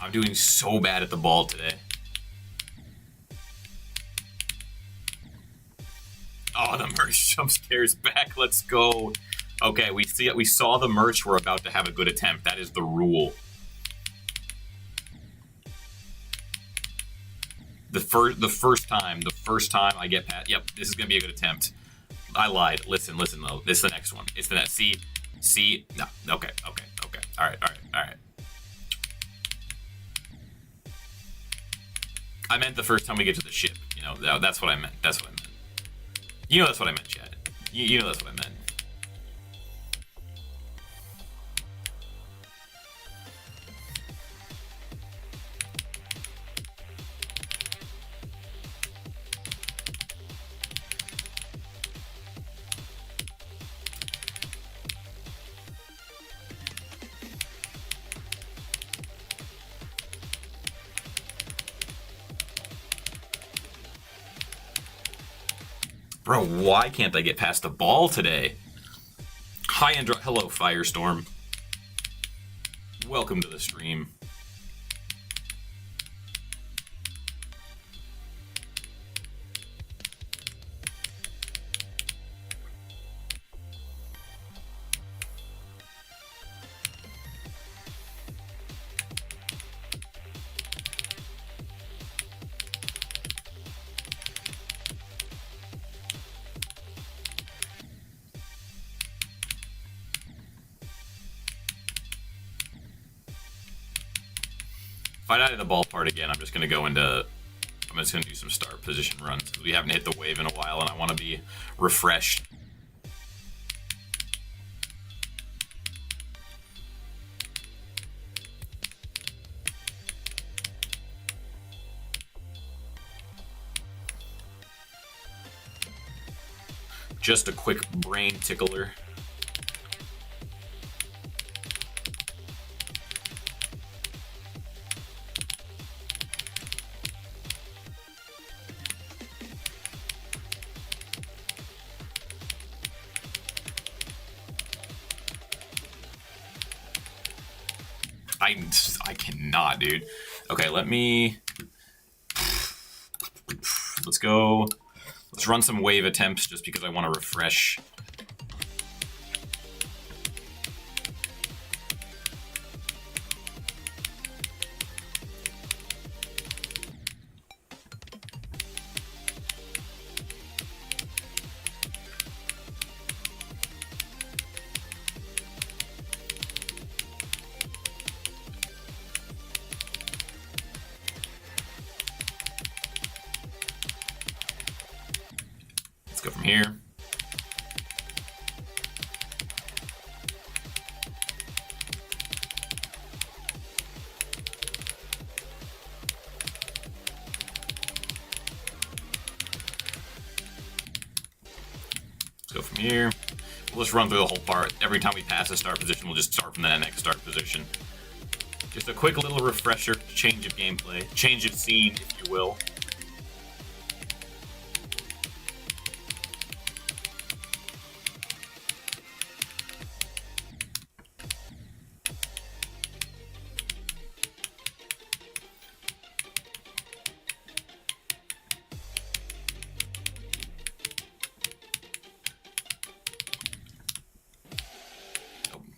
I'm doing so bad at the ball today. Oh, the merch jump scares back. Let's go. Okay, we saw the merch. We're about to have a good attempt. That is the rule. The first time I get past. Yep, this is gonna be a good attempt. I lied. Listen though. This is the next one. It's the next. See. No. Okay. All right, all right, all right. I meant the first time we get to the ship. You know, that's what I meant. That's what I meant. You know that's what I meant, Chad. You know that's what I meant. Bro, why can't I get past the ball today? Hi, Andro. Hello, Firestorm. Welcome to the stream. If I die to the ball part again, I'm just gonna go into. I'm just gonna do some start position runs because we haven't hit the wave in a while, and I want to be refreshed. Just a quick brain tickler. I cannot, dude. Okay, let's go. Let's run some wave attempts just because I want to refresh. Go from here. Let's go from here. We'll just run through the whole part. Every time we pass a start position, we'll just start from that next start position. Just a quick little refresher, change of gameplay, change of scene, if you will.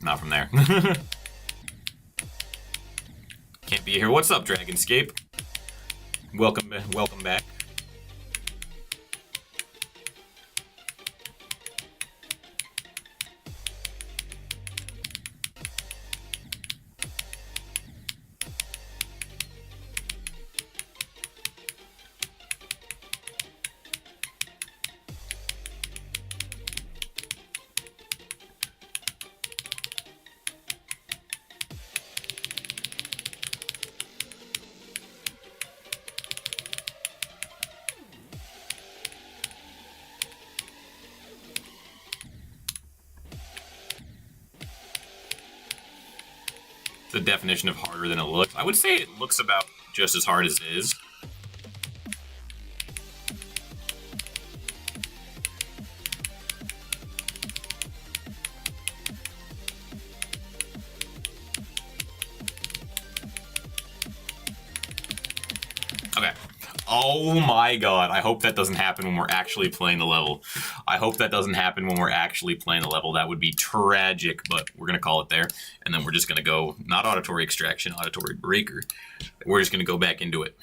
Not from there. Can't be here. What's up, Dragonscape? Welcome back. The definition of harder than it looks. I would say it looks about just as hard as it is. Okay. Oh my god, I hope that doesn't happen when we're actually playing the level. I hope that doesn't happen when we're actually playing the level. That would be tragic, but we're going to call it there. And then we're just going to go, not auditory extraction, auditory breaker. We're just going to go back into it.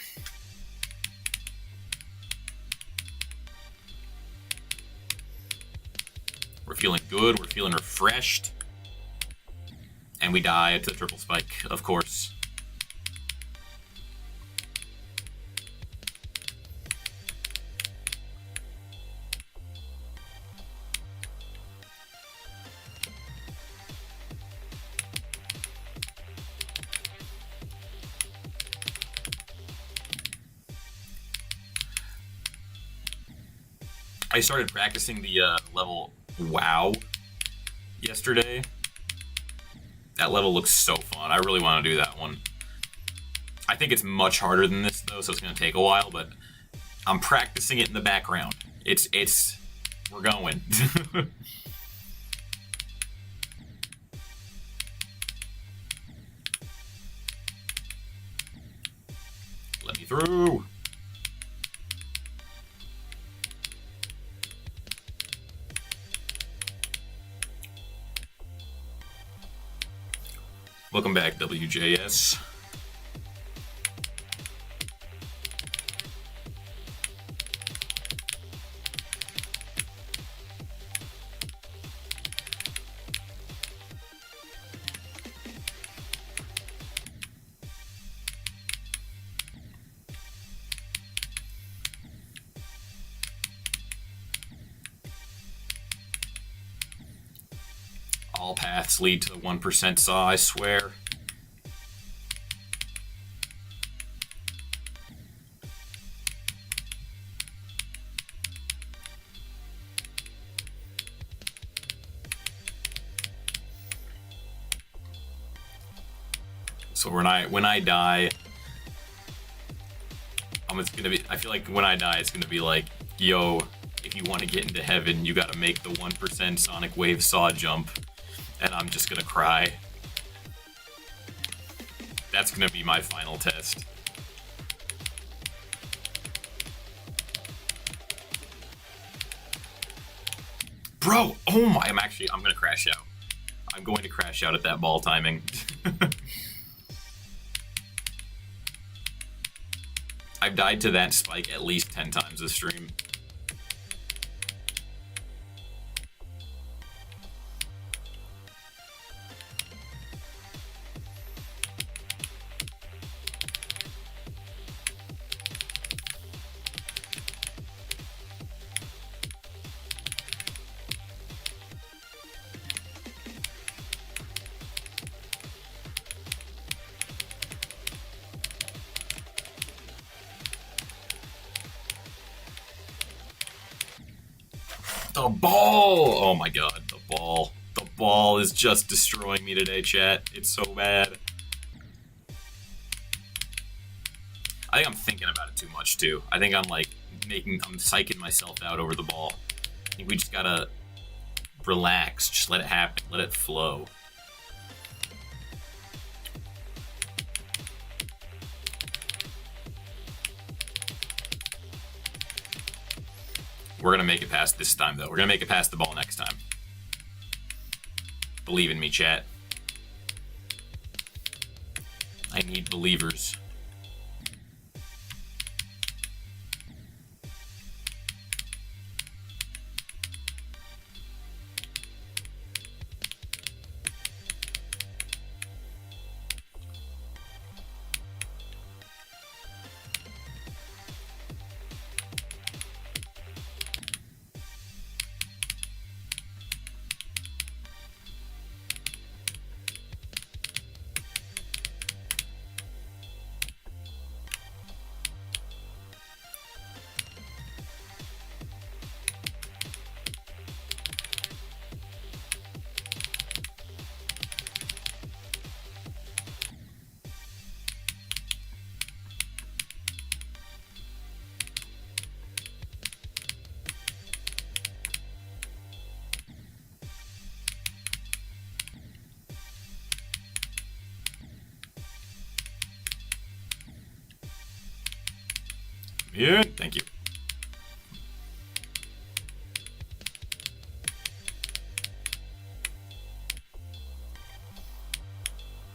We're feeling good. We're feeling refreshed. And we die to the triple spike, of course. I started practicing the level WoW yesterday. That level looks so fun. I really want to do that one. I think it's much harder than this though, so it's going to take a while, but I'm practicing it in the background. We're going. Let me through. Welcome back, WJS. All paths lead to the 1% saw, I swear. So when I die, I feel like when I die, it's gonna be like, yo, if you want to get into heaven, you gotta make the 1% sonic wave saw jump. And I'm just gonna cry. That's gonna be my final test. Bro, oh my, I'm gonna crash out. I'm going to crash out at that ball timing. I've died to that spike at least 10 times this stream. The ball! Oh my god, the ball. The ball is just destroying me today, chat. It's so bad. I think I'm thinking about it too much, too. I think I'm psyching myself out over the ball. I think we just gotta relax, just let it happen, let it flow. We're gonna make it past this time, though. We're gonna make it past the ball next time. Believe in me, chat. I need believers. Yeah, thank you.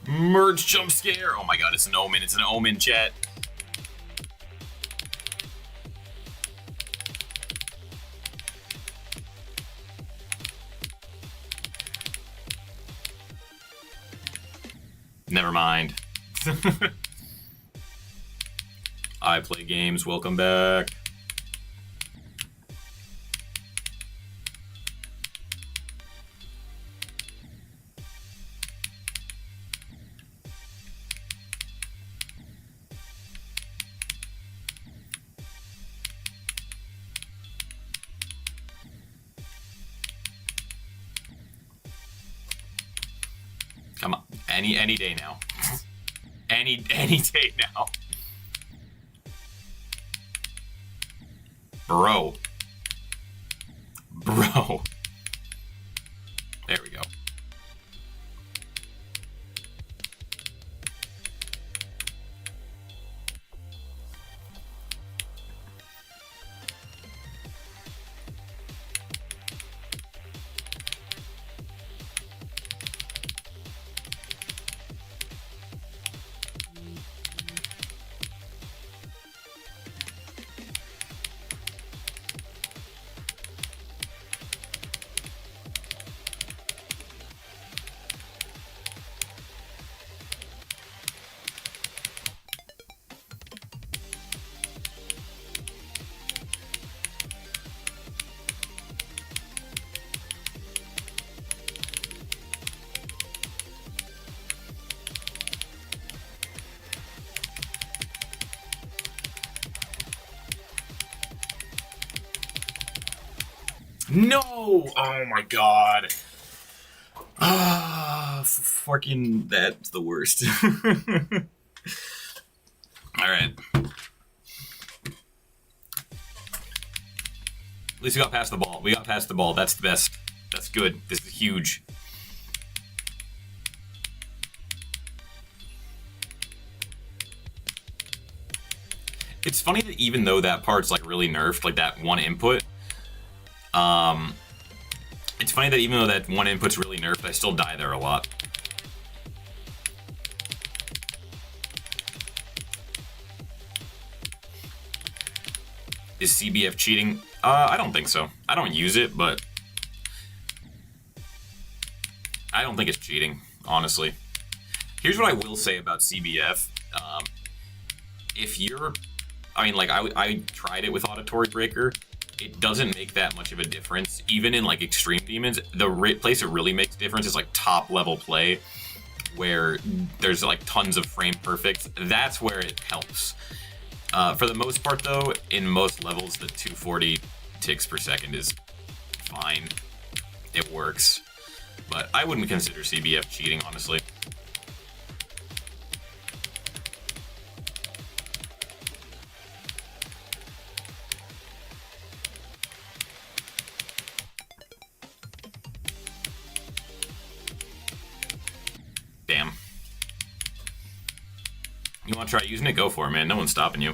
Merge jump scare. Oh my god, it's an omen. It's an omen, chat. Never mind. I play games. Welcome back. Come on, any day now. any day now. Bro. There we go. No! Oh my god. Fucking, that's the worst. Alright. At least we got past the ball. We got past the ball. That's the best. That's good. This is huge. It's funny that even though that part's like really nerfed, like that one input, it's funny that even though that one input's really nerfed, I still die there a lot. Is CBF cheating? I don't think so. I don't use it, but I don't think it's cheating, honestly. Here's what I will say about CBF. If you're, I mean, like, I tried it with Auditory Breaker. It doesn't make that much of a difference. Even in, like, Extreme Demons, the place it really makes a difference is, like, top-level play, where there's, like, tons of frame perfects. That's where it helps. For the most part, though, in most levels, the 240 ticks per second is fine. It works. But I wouldn't consider CBF cheating, honestly. Damn. You want to try using it? Go for it, man. No one's stopping you.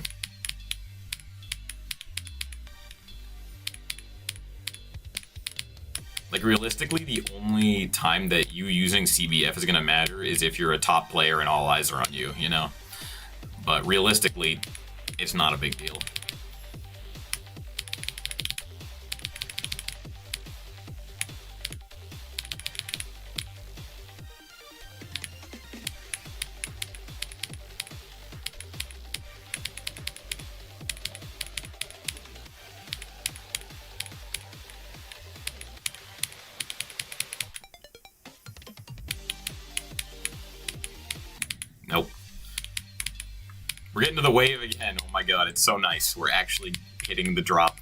Like, realistically, the only time that you using CBF is going to matter is if you're a top player and all eyes are on you, you know? But realistically, it's not a big deal. Nope. We're getting to the wave again. Oh my god, it's so nice. We're actually hitting the drop.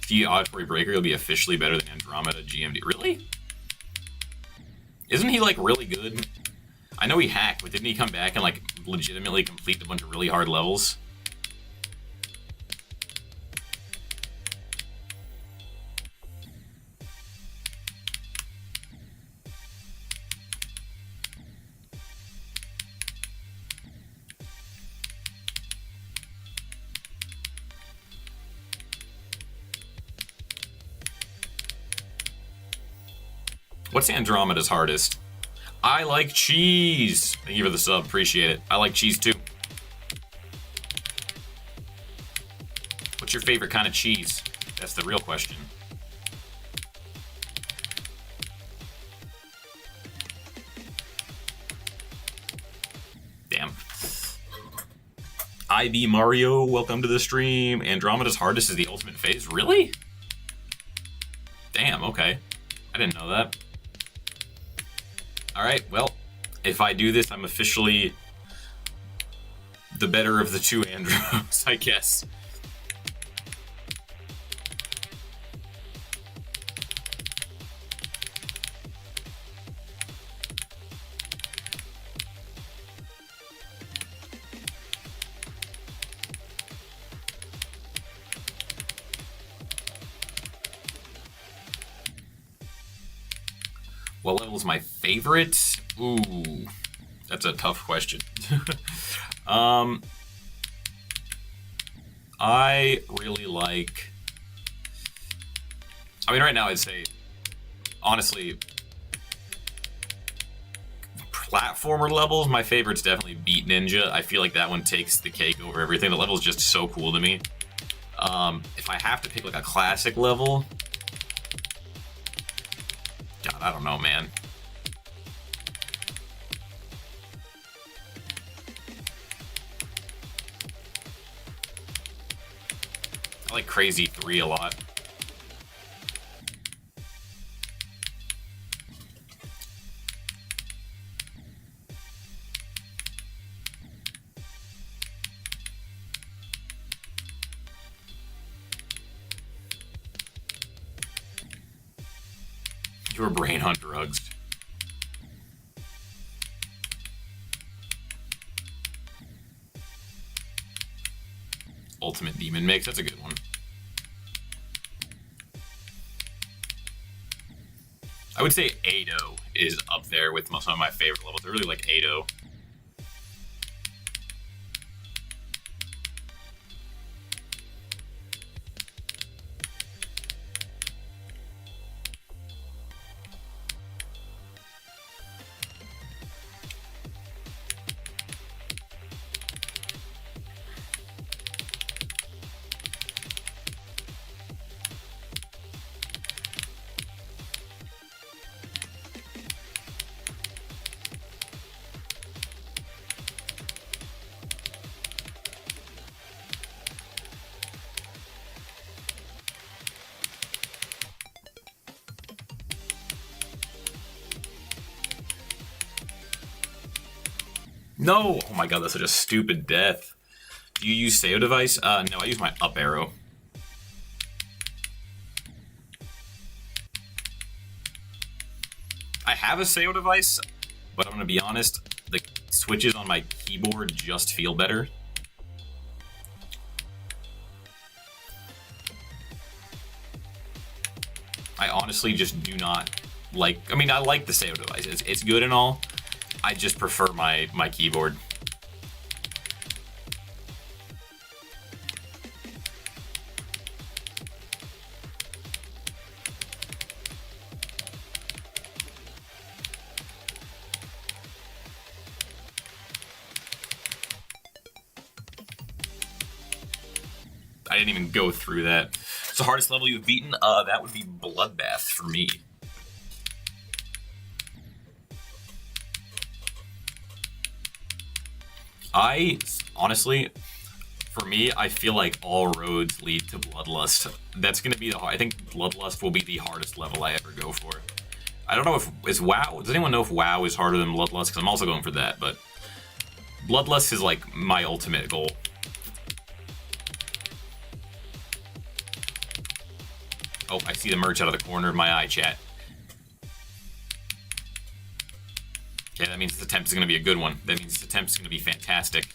If you Auditory Breaker, you'll be officially better than Andromeda GMD. Really? Isn't he, like, really good? I know he hacked, but didn't he come back and, like, legitimately complete a bunch of really hard levels? What's Andromeda's hardest? I like cheese. Thank you for the sub. Appreciate it. I like cheese too. What's your favorite kind of cheese? That's the real question. Damn. IB Mario, welcome to the stream. Andromeda's hardest is the ultimate phase. Really? Damn, okay. I didn't know that. Alright, well, if I do this, I'm officially the better of the two Andros, I guess. What level is my favorite? Ooh, that's a tough question. I really like... I mean, right now I'd say, honestly, platformer levels, my favorite's definitely Beat Ninja. I feel like that one takes the cake over everything. The level's just so cool to me. If I have to pick like a classic level... God, I don't know, man. I like Crazy 3 a lot. Your brain on drugs. Ultimate Demon Mix, that's a good one. I would say Ado is up there with some of my favorite levels. I really like Ado. No! Oh my god, that's such a stupid death. Do you use save device? No, I use my up arrow. I have a save device, but I'm gonna be honest, the switches on my keyboard just feel better. I honestly just do not like... I mean, I like the save device. It's good and all. I just prefer my keyboard. I didn't even go through that. It's the hardest level you've beaten? That would be Bloodbath for me. Honestly, for me, I feel like all roads lead to Bloodlust. That's gonna be I think Bloodlust will be the hardest level I ever go for. I don't know if, is WoW, does anyone know if WoW is harder than Bloodlust? Because I'm also going for that, but Bloodlust is like my ultimate goal. Oh, I see the merch out of the corner of my eye, chat. Okay, that means this attempt is going to be a good one. That means this attempt is going to be fantastic.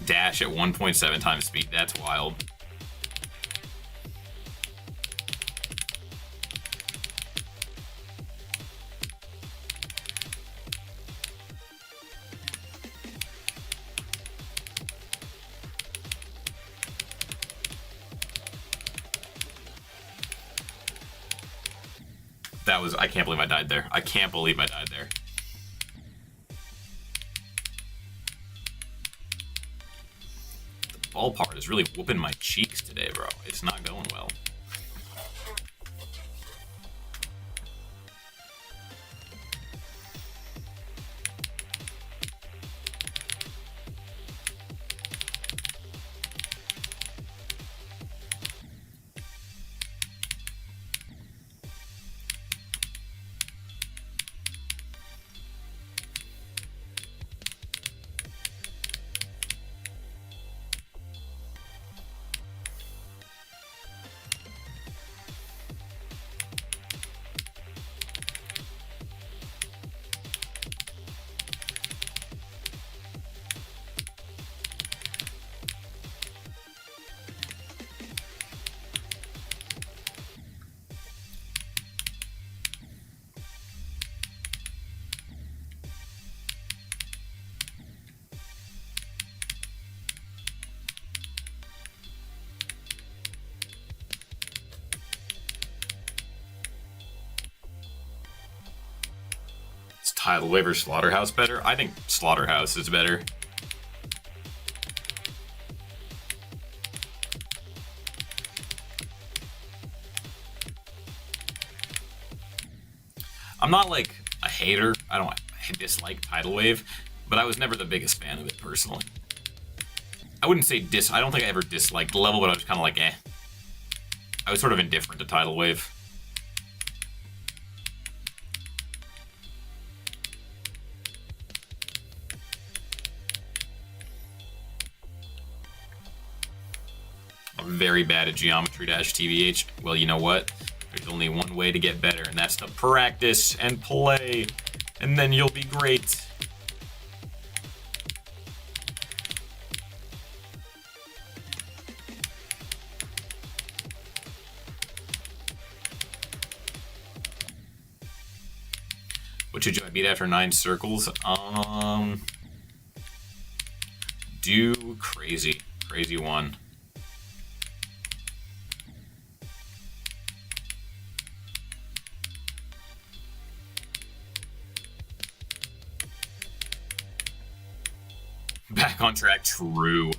Dash at 1.7 times speed. That's wild. That was, I can't believe I died there. I can't believe I died there. The ball part is really whooping my cheeks today, bro. It's not going well. Tidal Wave or Slaughterhouse better? I think Slaughterhouse is better. I'm not like a hater. I dislike Tidal Wave, but I was never the biggest fan of it personally. I wouldn't say I don't think I ever disliked the level, but I was kind of like, eh. I was sort of indifferent to Tidal Wave. I'm very bad at Geometry Dash TBH. Well, you know what? There's only one way to get better, and that's to practice and play, and then you'll be great. What should I beat after 9 circles? Do crazy one. Back on track, true.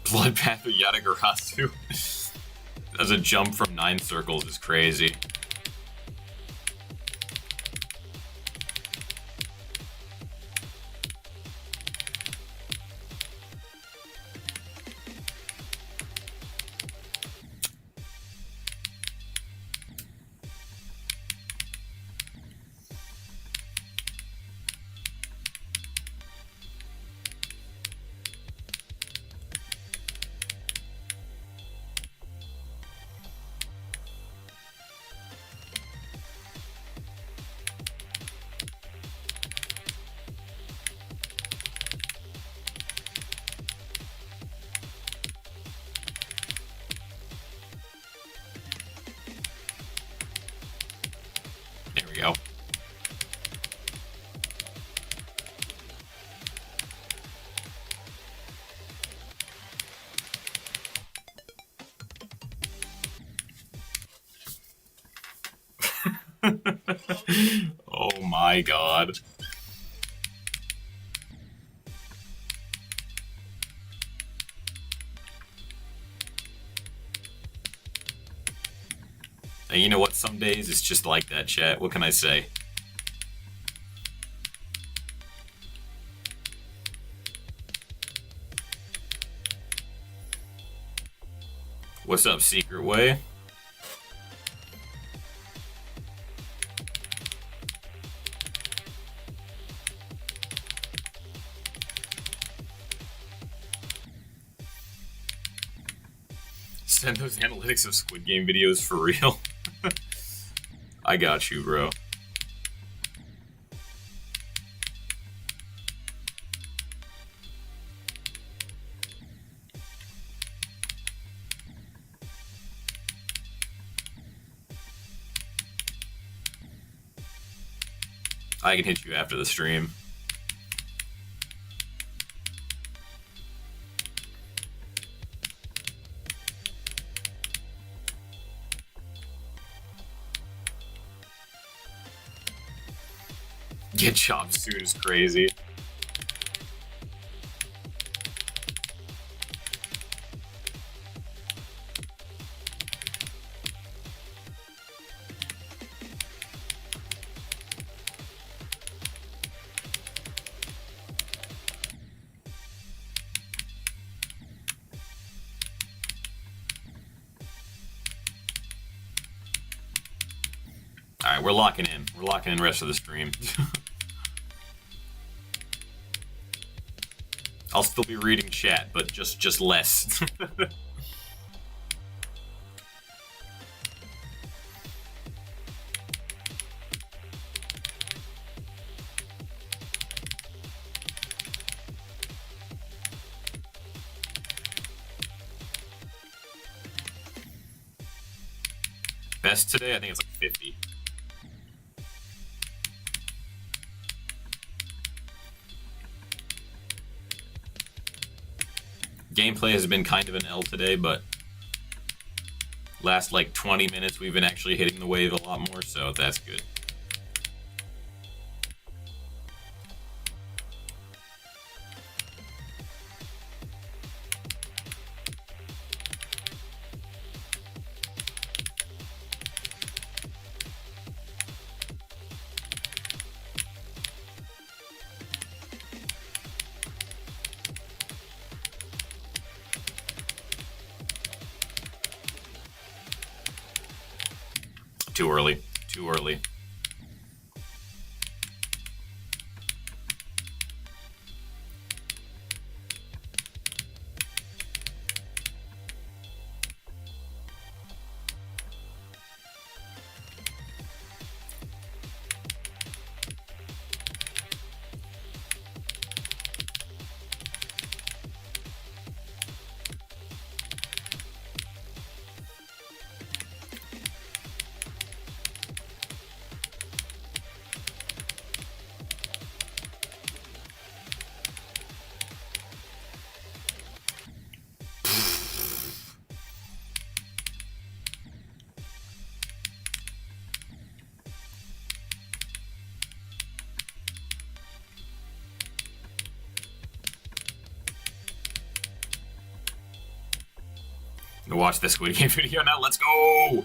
Bloodbath of Yatagarasu as a jump from 9 circles is crazy. There we go. Oh my god. And you know what? Some days it's just like that, chat. What can I say? What's up, Secret Way? send those analytics of Squid Game videos for real. I got you, bro. I can hit you after the stream. Get chopped soon is crazy. Alright, we're locking in. We're locking in the rest of the stream. I'll still be reading chat, but just less. Best today, I think it's like 50. Gameplay has been kind of an L today, but last like 20 minutes we've been actually hitting the wave a lot more, so that's good. Too early. Too early. Go watch this Squid Game video now. Let's go!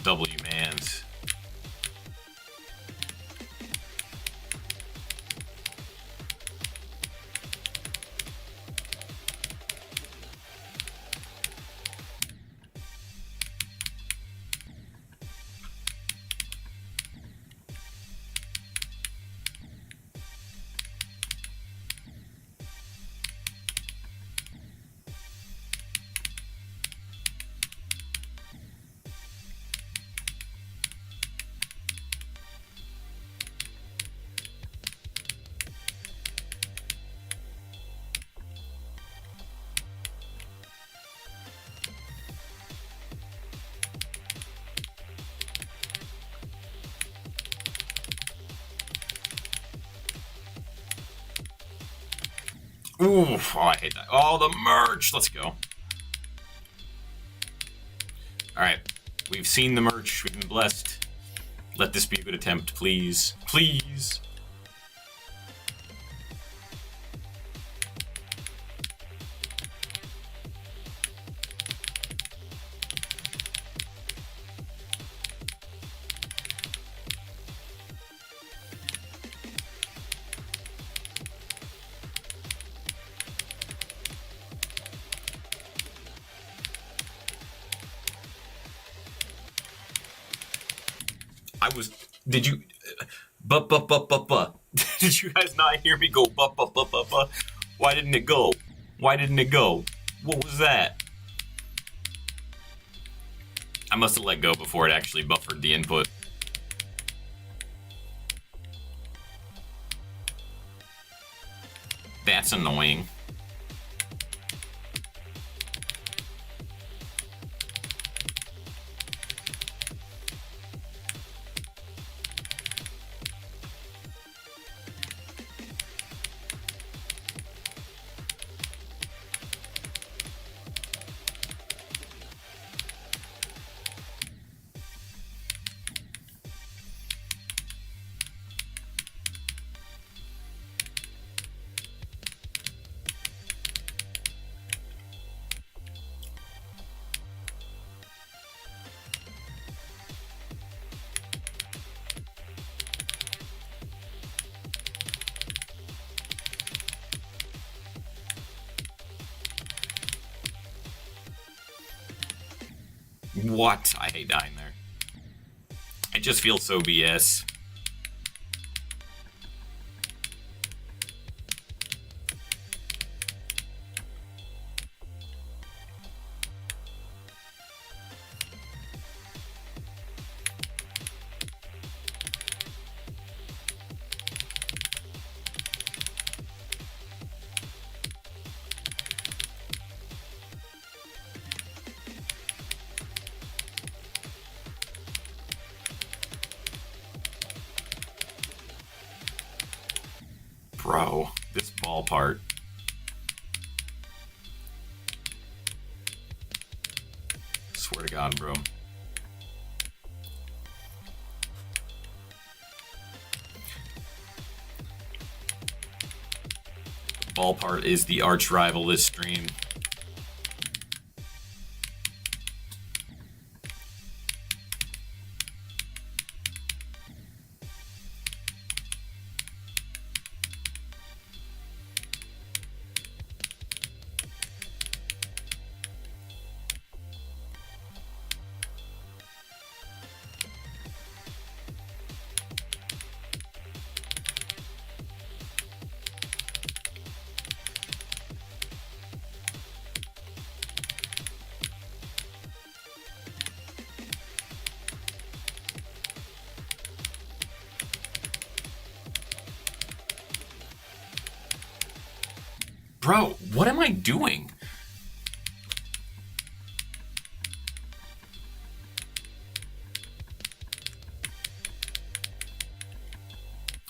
W mans. Oof, oh, I hate that. Oh, the merch! Let's go. Alright, we've seen the merch. We've been blessed. Let this be a good attempt, please. Please! Did you, But. Did you guys not hear me go but? Why didn't it go? Why didn't it go? What was that? I must have let go before it actually buffered the input. That's annoying. What? I hate dying there. It just feels so BS. Bro, this ball part. Swear to God, bro. The ball part is the arch rival this stream. Bro, what am I doing?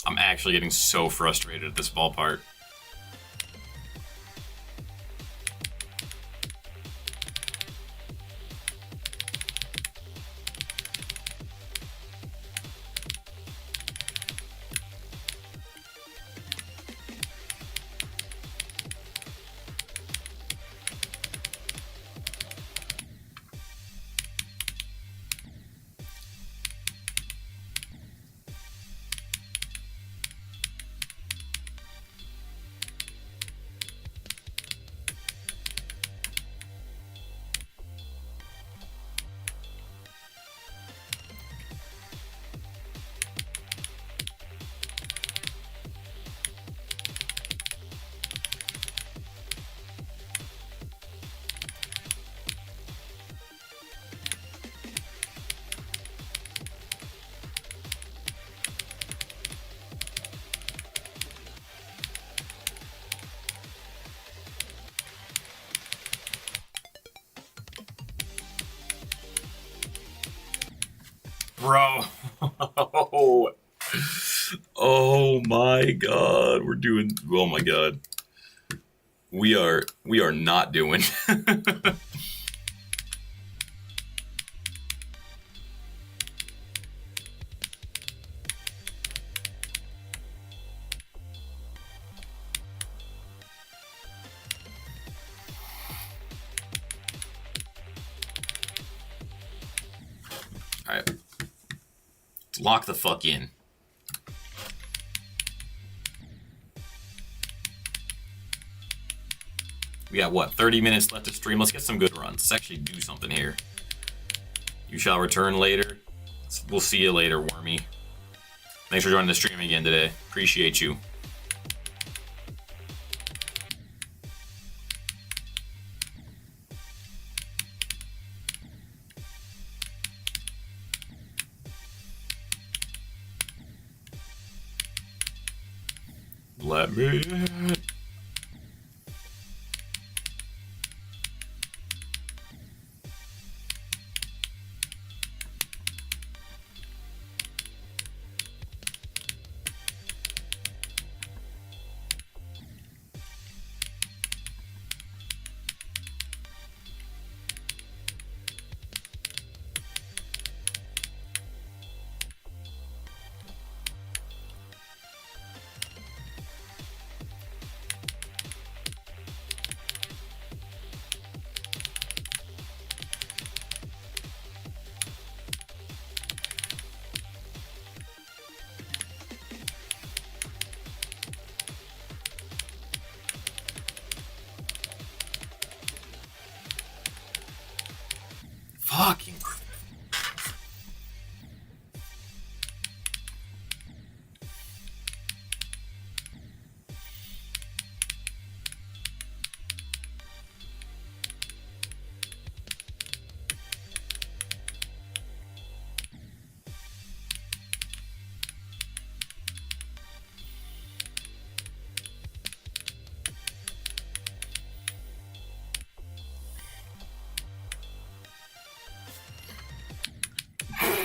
I'm actually getting so frustrated at this ball part. Bro. Oh my God. We're doing, oh my God. We are not doing. All right. Let's lock the fuck in. We got, what, 30 minutes left to stream? Let's get some good runs. Let's actually do something here. You shall return later. We'll see you later, Wormy. Thanks for joining the stream again today. Appreciate you. Let me in. Fucking.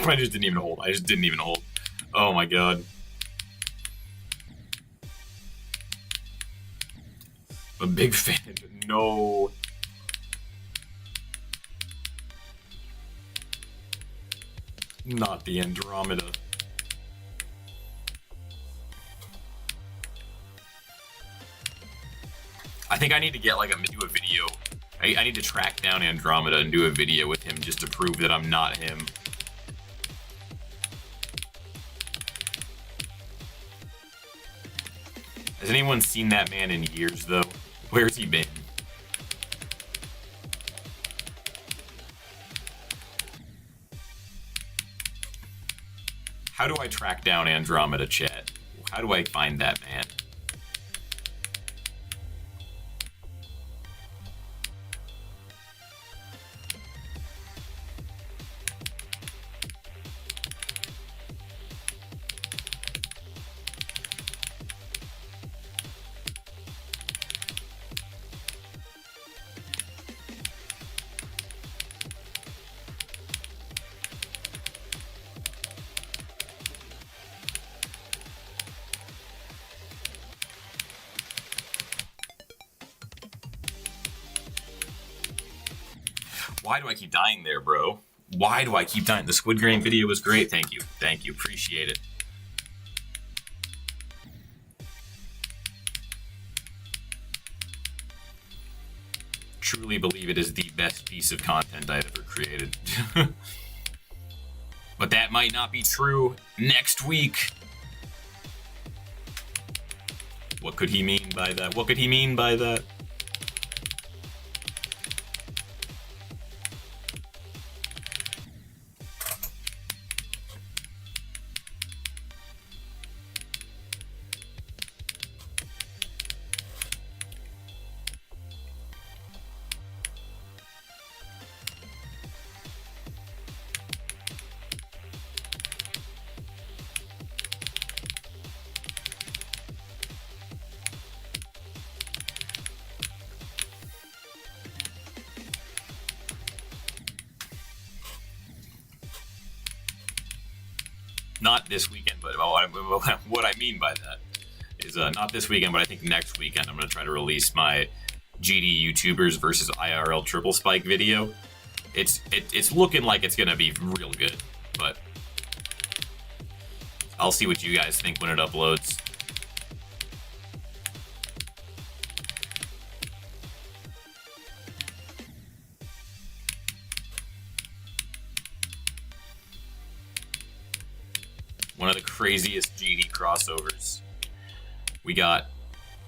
I just didn't even hold. I just didn't even hold. Oh my god. I'm a big fan. No. Not the Andromeda. I think I need to get like do a video. I need to track down Andromeda and do a video with him just to prove that I'm not him. Has anyone seen that man in years, though? Where's he been? How do I track down Andromeda, chat? How do I find that man? Why do I keep dying there, bro? Why do I keep dying? The Squid Grain video was great. Thank you. Thank you. Appreciate it. Truly believe it is the best piece of content I've ever created. But that might not be true next week. What could he mean by that? What could he mean by that? Not this weekend, but what I mean by that is not this weekend, but I think next weekend I'm going to try to release my GD YouTubers versus IRL triple spike video. It's looking like it's going to be real good, but I'll see what you guys think when it uploads. One of the craziest GD crossovers. We got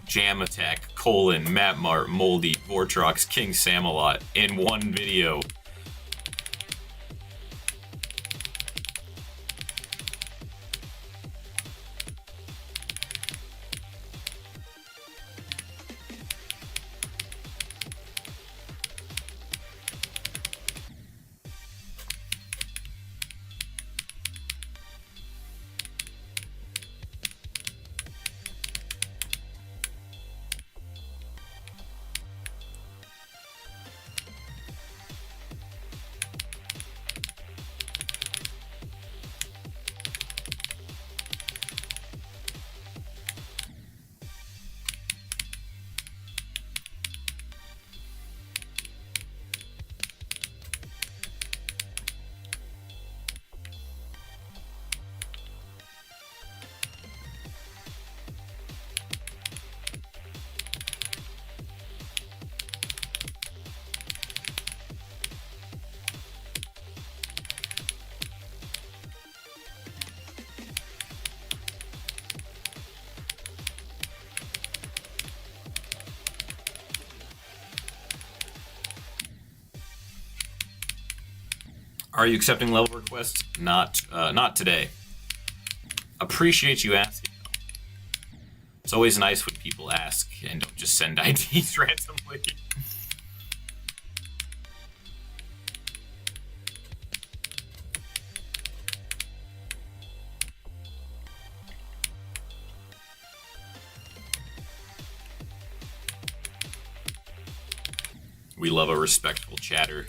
Jam Attack, Matt Mart, Moldy, Vortrox, King Samalot in one video. Are you accepting level requests? Not today. Appreciate you asking. It's always nice when people ask and don't just send IDs randomly. We love a respectful chatter.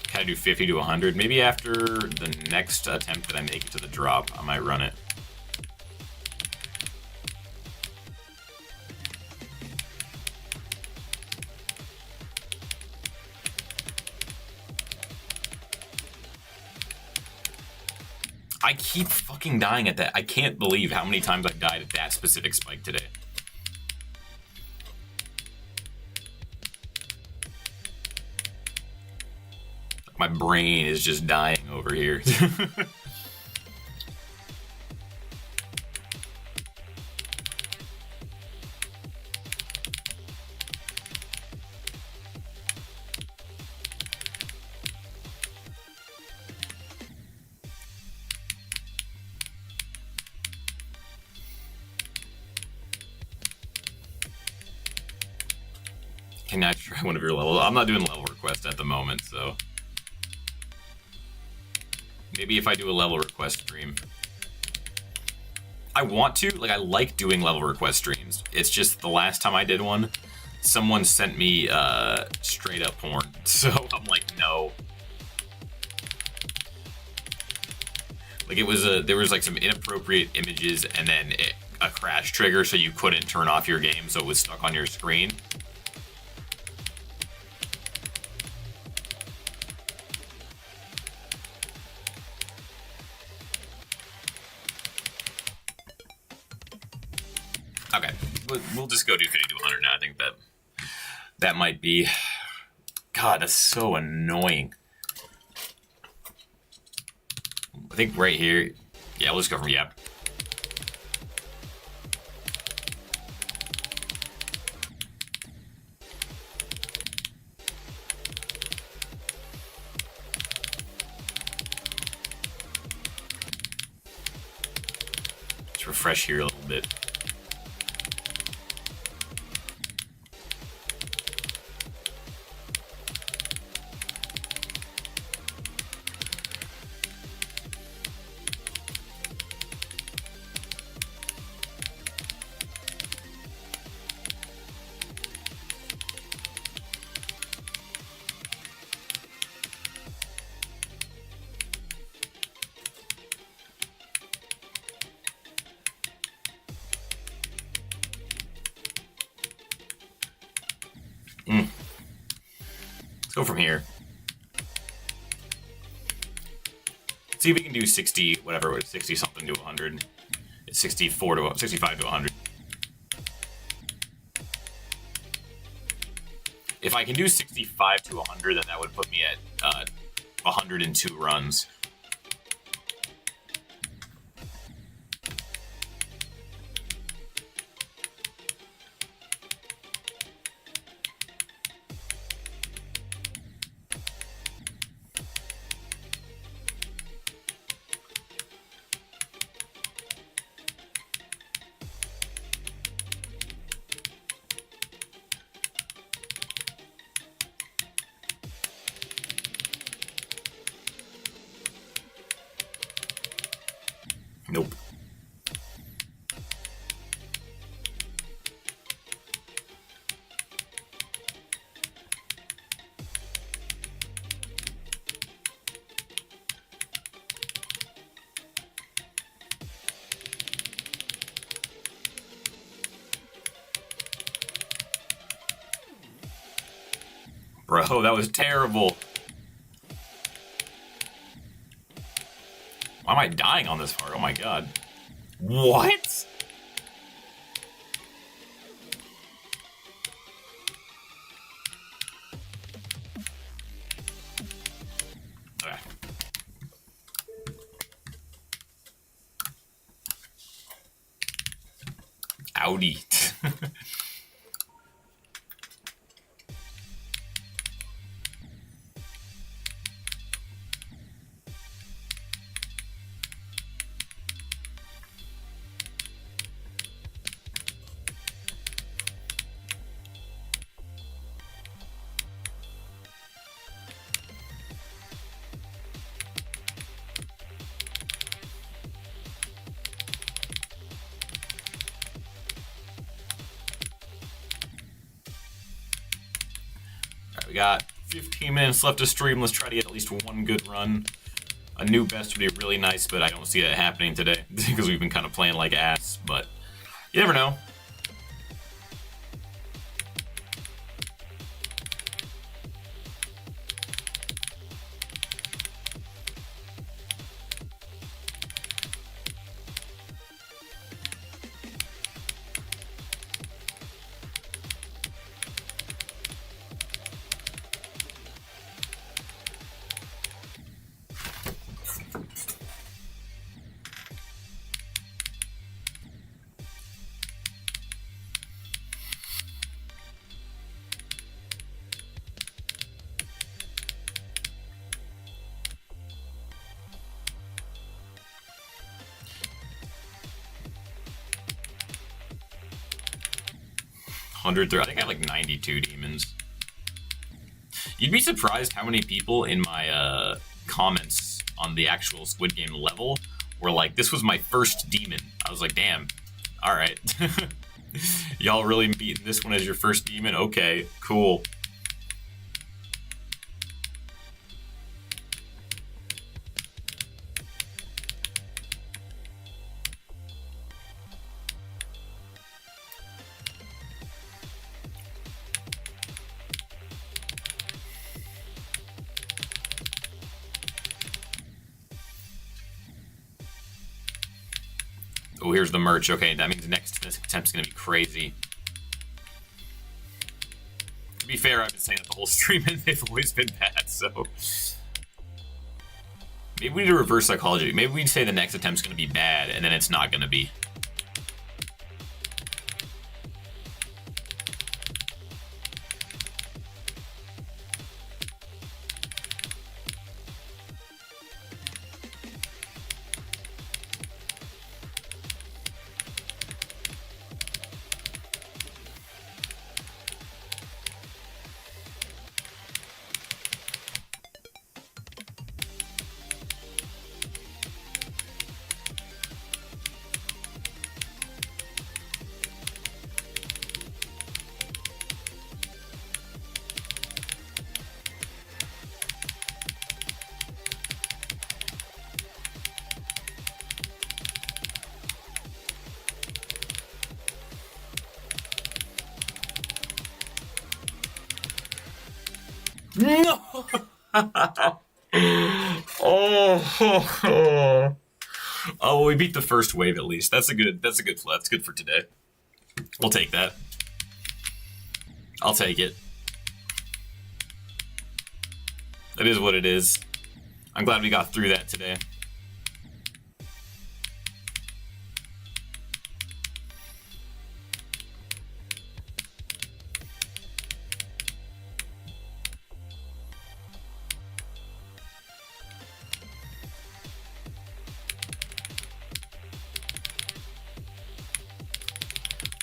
Can I do 50 to 100? Maybe after the next attempt that I make it to the drop, I might run it. I keep fucking dying at that. I can't believe how many times I died at that specific spike today. My brain is just dying over here. Can I try one of your levels? I'm not doing level requests at the moment, so maybe if I do a level request stream. I want to, like, I like doing level request streams. It's just the last time I did one, someone sent me straight up porn. So I'm like, no. Like, it was there was like some inappropriate images and then a crash trigger, so you couldn't turn off your game, so it was stuck on your screen. Okay, we'll just go do 50 to 100 now. I think that might be... God, that's so annoying. I think right here... Yeah, we'll just go from yep. Let's refresh here a little bit. Let's go from here. See if we can do 60, whatever, 60 something to 100. It's 65 to 100. If I can do 65 to 100, then that would put me at 102 runs. Nope. Bro, that was terrible. Why am I dying on this part? Oh my god. What? Okay. Audi. We got 15 minutes left to stream. Let's try to get at least one good run. A new best would be really nice, but I don't see that happening today because we've been kind of playing like ass, but you never know. I think I have like 92 demons. You'd be surprised how many people in my comments on the actual Squid Game level were like, this was my first demon. I was like, damn, alright. Y'all really beating this one as your first demon? Okay, cool. Oh, here's the merch. Okay, that means next attempt's gonna be crazy. To be fair, I've been saying that the whole stream and they've always been bad, so... Maybe we need a reverse psychology. Maybe we say the next attempt's gonna be bad, and then it's not gonna be. No! Oh, well, we beat the first wave at least. That's good for today. We'll take that. I'll take it. That is what it is. I'm glad we got through that today.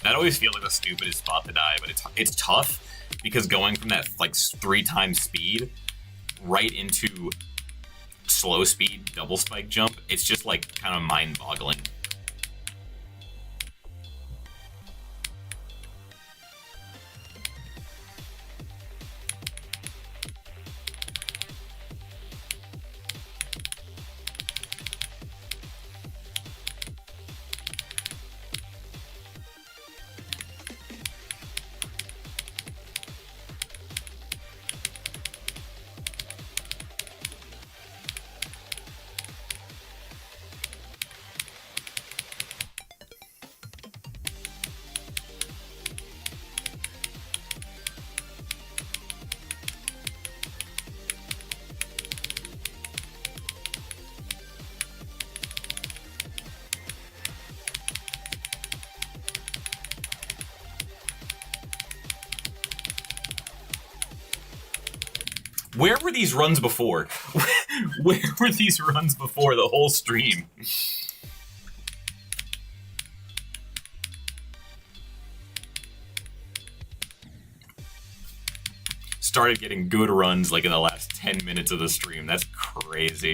That always feels like the stupidest spot to die, but it's tough because going from that like 3 times speed right into slow speed double spike jump, it's just like kind of mind-boggling. Where were these runs before? Where were these runs before the whole stream? Started getting good runs like in the last 10 minutes of the stream. That's crazy.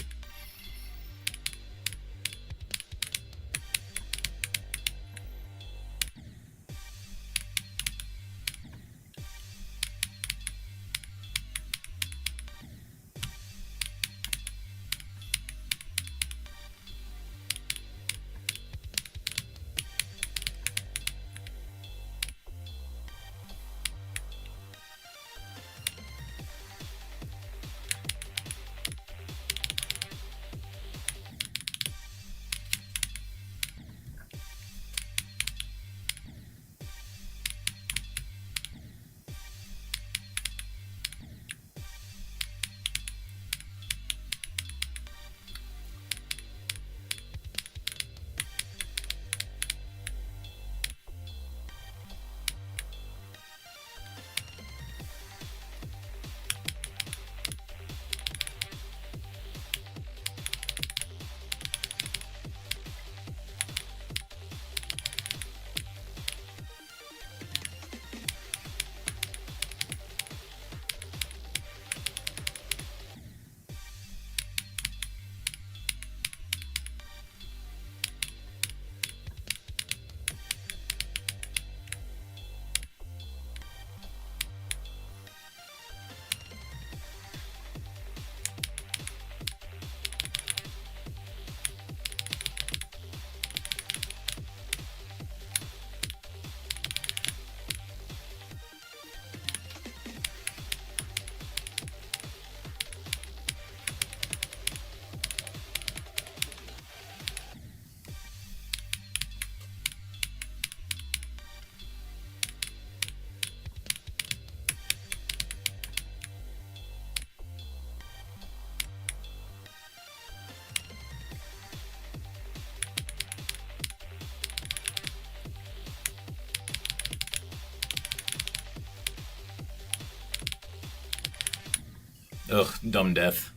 Ugh, dumb death.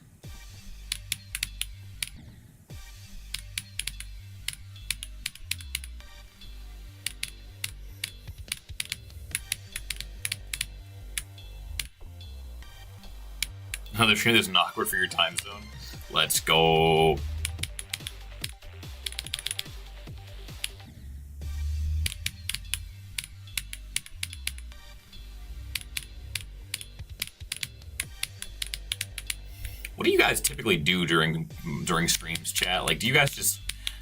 Another stream that's awkward for your time zone. Let's go. What do you guys typically do during streams, chat? Like, do you guys just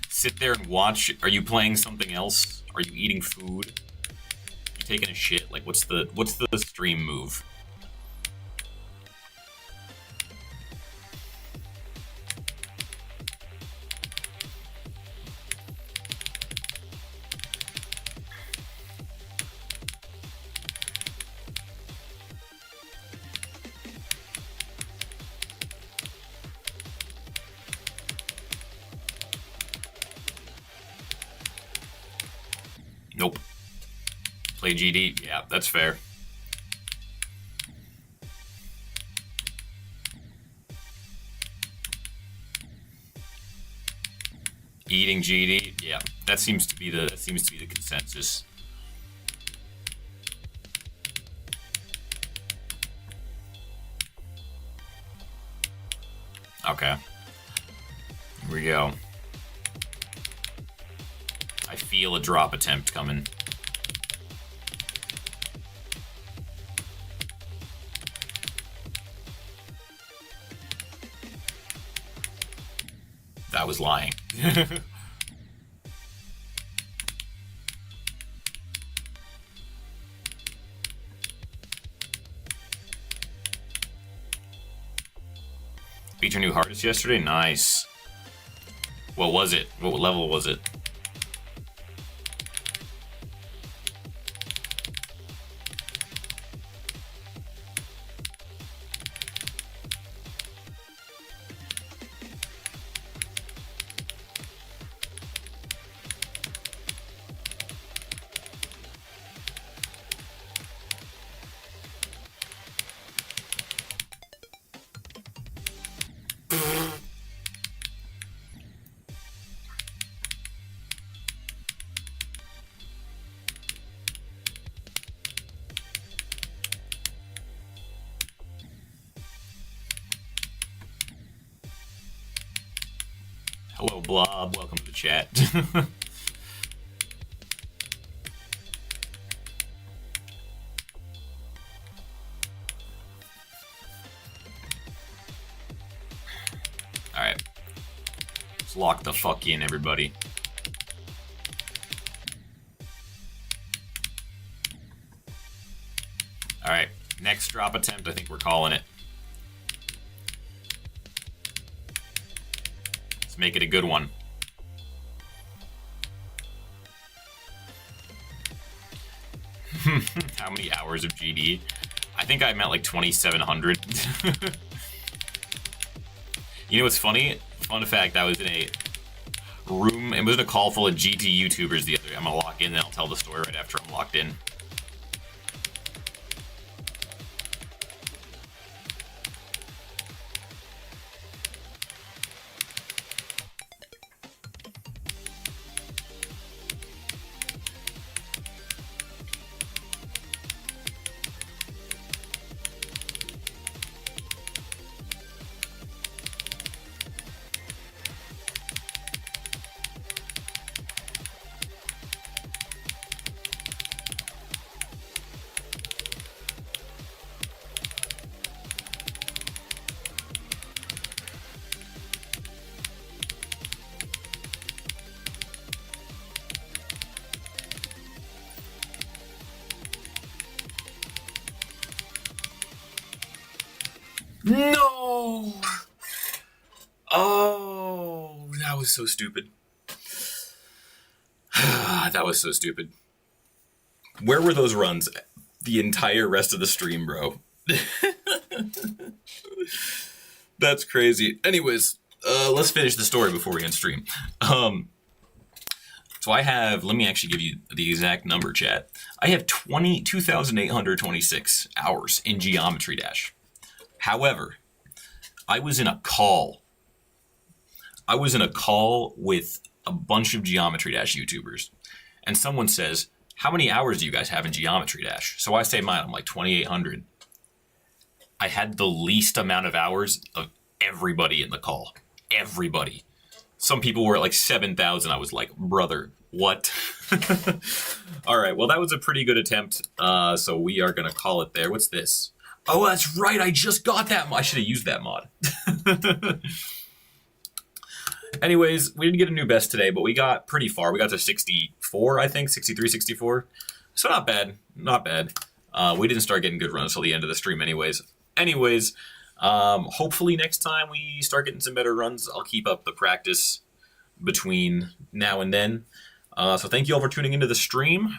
sit there and watch? Are you playing something else? Are you eating food? Are you taking a shit? Like, what's the stream move? Nope. Play GD. Yeah, that's fair. Eating GD. Yeah, that seems to be the consensus. Okay. Here we go. I feel a drop attempt coming. That was lying. Beat your new hardest yesterday? Nice. What was it? What level was it? Hello, Blob. Welcome to the chat. Alright. Let's lock the fuck in, everybody. Alright. Next drop attempt, I think we're calling it. Make it a good one. How many hours of GD? I think I'm at like 2,700. You know what's funny? Fun fact, I was in a room, it was in a call full of GT YouTubers the other day. I'm gonna lock in and I'll tell the story right after I'm locked in. No! Oh, that was so stupid. That was so stupid. Where were those runs the entire rest of the stream, bro? That's crazy. Anyways, let's finish the story before we end stream. So I have, let me actually give you the exact number, chat. I have 2,826 hours in Geometry Dash. However, I was in a call. I was in a call with a bunch of Geometry Dash YouTubers. And someone says, how many hours do you guys have in Geometry Dash? So I say mine, I'm like 2,800. I had the least amount of hours of everybody in the call. Everybody. Some people were at like 7,000. I was like, brother, what? All right, well, that was a pretty good attempt. So we are going to call it there. What's this? Oh, that's right. I just got that. I should have used that mod. Anyways, we didn't get a new best today, but we got pretty far. We got to 64, I think, 63, 64. So not bad. Not bad. We didn't start getting good runs till the end of the stream anyways. Hopefully next time we start getting some better runs. I'll keep up the practice between now and then. So thank you all for tuning into the stream.